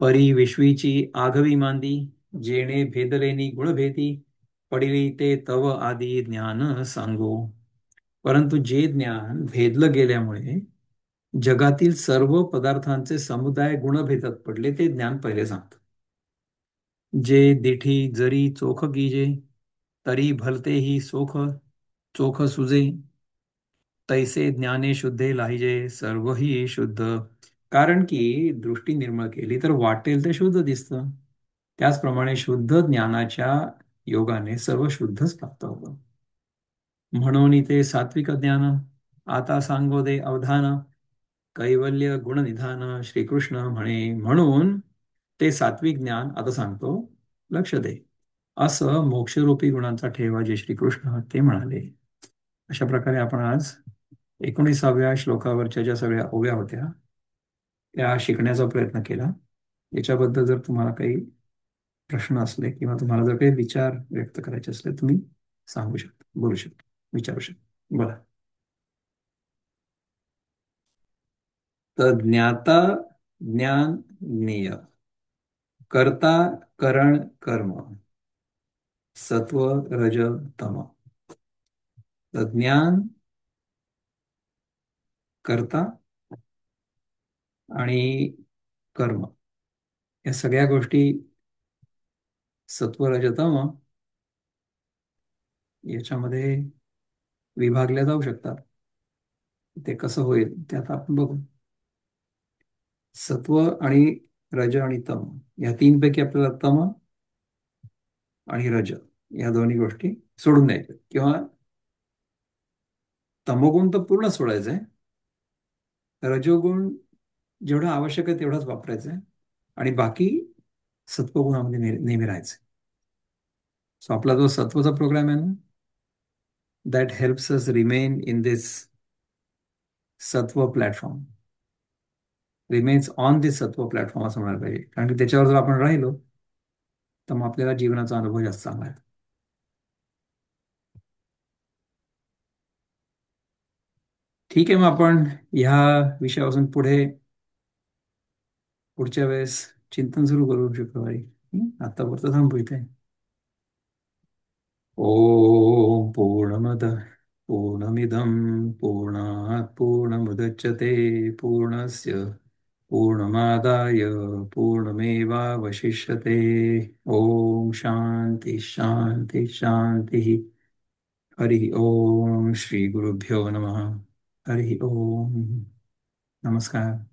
परी विश्वीची आघवी मांदी जेणे भेदलेनी गुणभेदी पडिली ते तव आदी ज्ञान सांगो. परंतु जे ज्ञान भेदलं गेल्यामुळे जगातील सर्व पदार्थांचे समुदाय गुणभेदात पडले ते ज्ञान पहिले सांगतो. जे दिठी जरी चोख गिजे तरी भलते ही सोख चोख सुजे. तैसे ज्ञाने शुद्धे लाहिजे सर्वही शुद्ध. कारण की दृष्टी निर्मळ केली तर वाटेल ते शुद्ध दिसतं. त्याचप्रमाणे शुद्ध ज्ञानाच्या योगाने सर्व शुद्धच प्राप्त होतं. म्हणून ते सात्विक ज्ञान आता सांगो दे अवधान. कैवल्य गुणनिधान श्रीकृष्ण म्हणे. म्हणून ते सात्विक ज्ञान आता सांगतो, लक्ष दे. असं मोक्षरूपी गुणांचा ठेवा जे श्रीकृष्ण ते म्हणाले. अशा प्रकारे आपण आज 19व्या श्लोकावरच्या ज्या सगळ्या ओव्या होत्या त्या शिकण्याचा प्रयत्न केला. याच्याबद्दल जर तुम्हाला काही प्रश्न असले किंवा तुम्हाला जर काही विचार व्यक्त करायचे असले तुम्ही सांगू शकता, बोलू शकता, विचारू शकता. बोला. तर ज्ञाता ज्ञान ज्ञेय कर्ता करण कर्म सत्व रज तम. तर ज्ञान कर्ता आणि कर्म या सगळ्या गोष्टी सत्व रजतम याच्यामध्ये विभागल्या जाऊ शकतात. ते कसं होईल ते आता आपण बघू. सत्व आणि रज आणि तम या तीनपैकी आपल्याला तम आणि रज या दोन्ही गोष्टी सोडून द्यायच्या किंवा तमोगुण तर पूर्ण सोडायचं आहे. रजोगुण जेवढं आवश्यक आहे तेवढाच वापरायचं आहे आणि बाकी सत्वगुणामध्ये नेहमी राहायचं. सो आपला जो सत्वचा प्रोग्राम आहे ना, that helps us remain in this सत्व प्लॅटफॉर्म, रिमेन्स ऑन दिस सत्व प्लॅटफॉर्म असं म्हणायला पाहिजे. कारण की त्याच्यावर जर आपण राहिलो तर मग आपल्याला जीवनाचा अनुभव जास्त चांगला आहे. ठीक आहे, मग आपण ह्या विषयापासून पुढच्या वेळेस चिंतन सुरू करू शुक्रवारी. आतापर्यंत थांबू इथे. ओम पूर्णमद पूर्णमिदं पूर्णात् पूर्णमुदच्यते पूर्णस्य पूर्णमादाय पूर्णमेवावशिष्यते. ओम शांती शांती शांती. हरि ओम. श्री गुरुभ्यो नमः. हरि ओम. नमस्कार.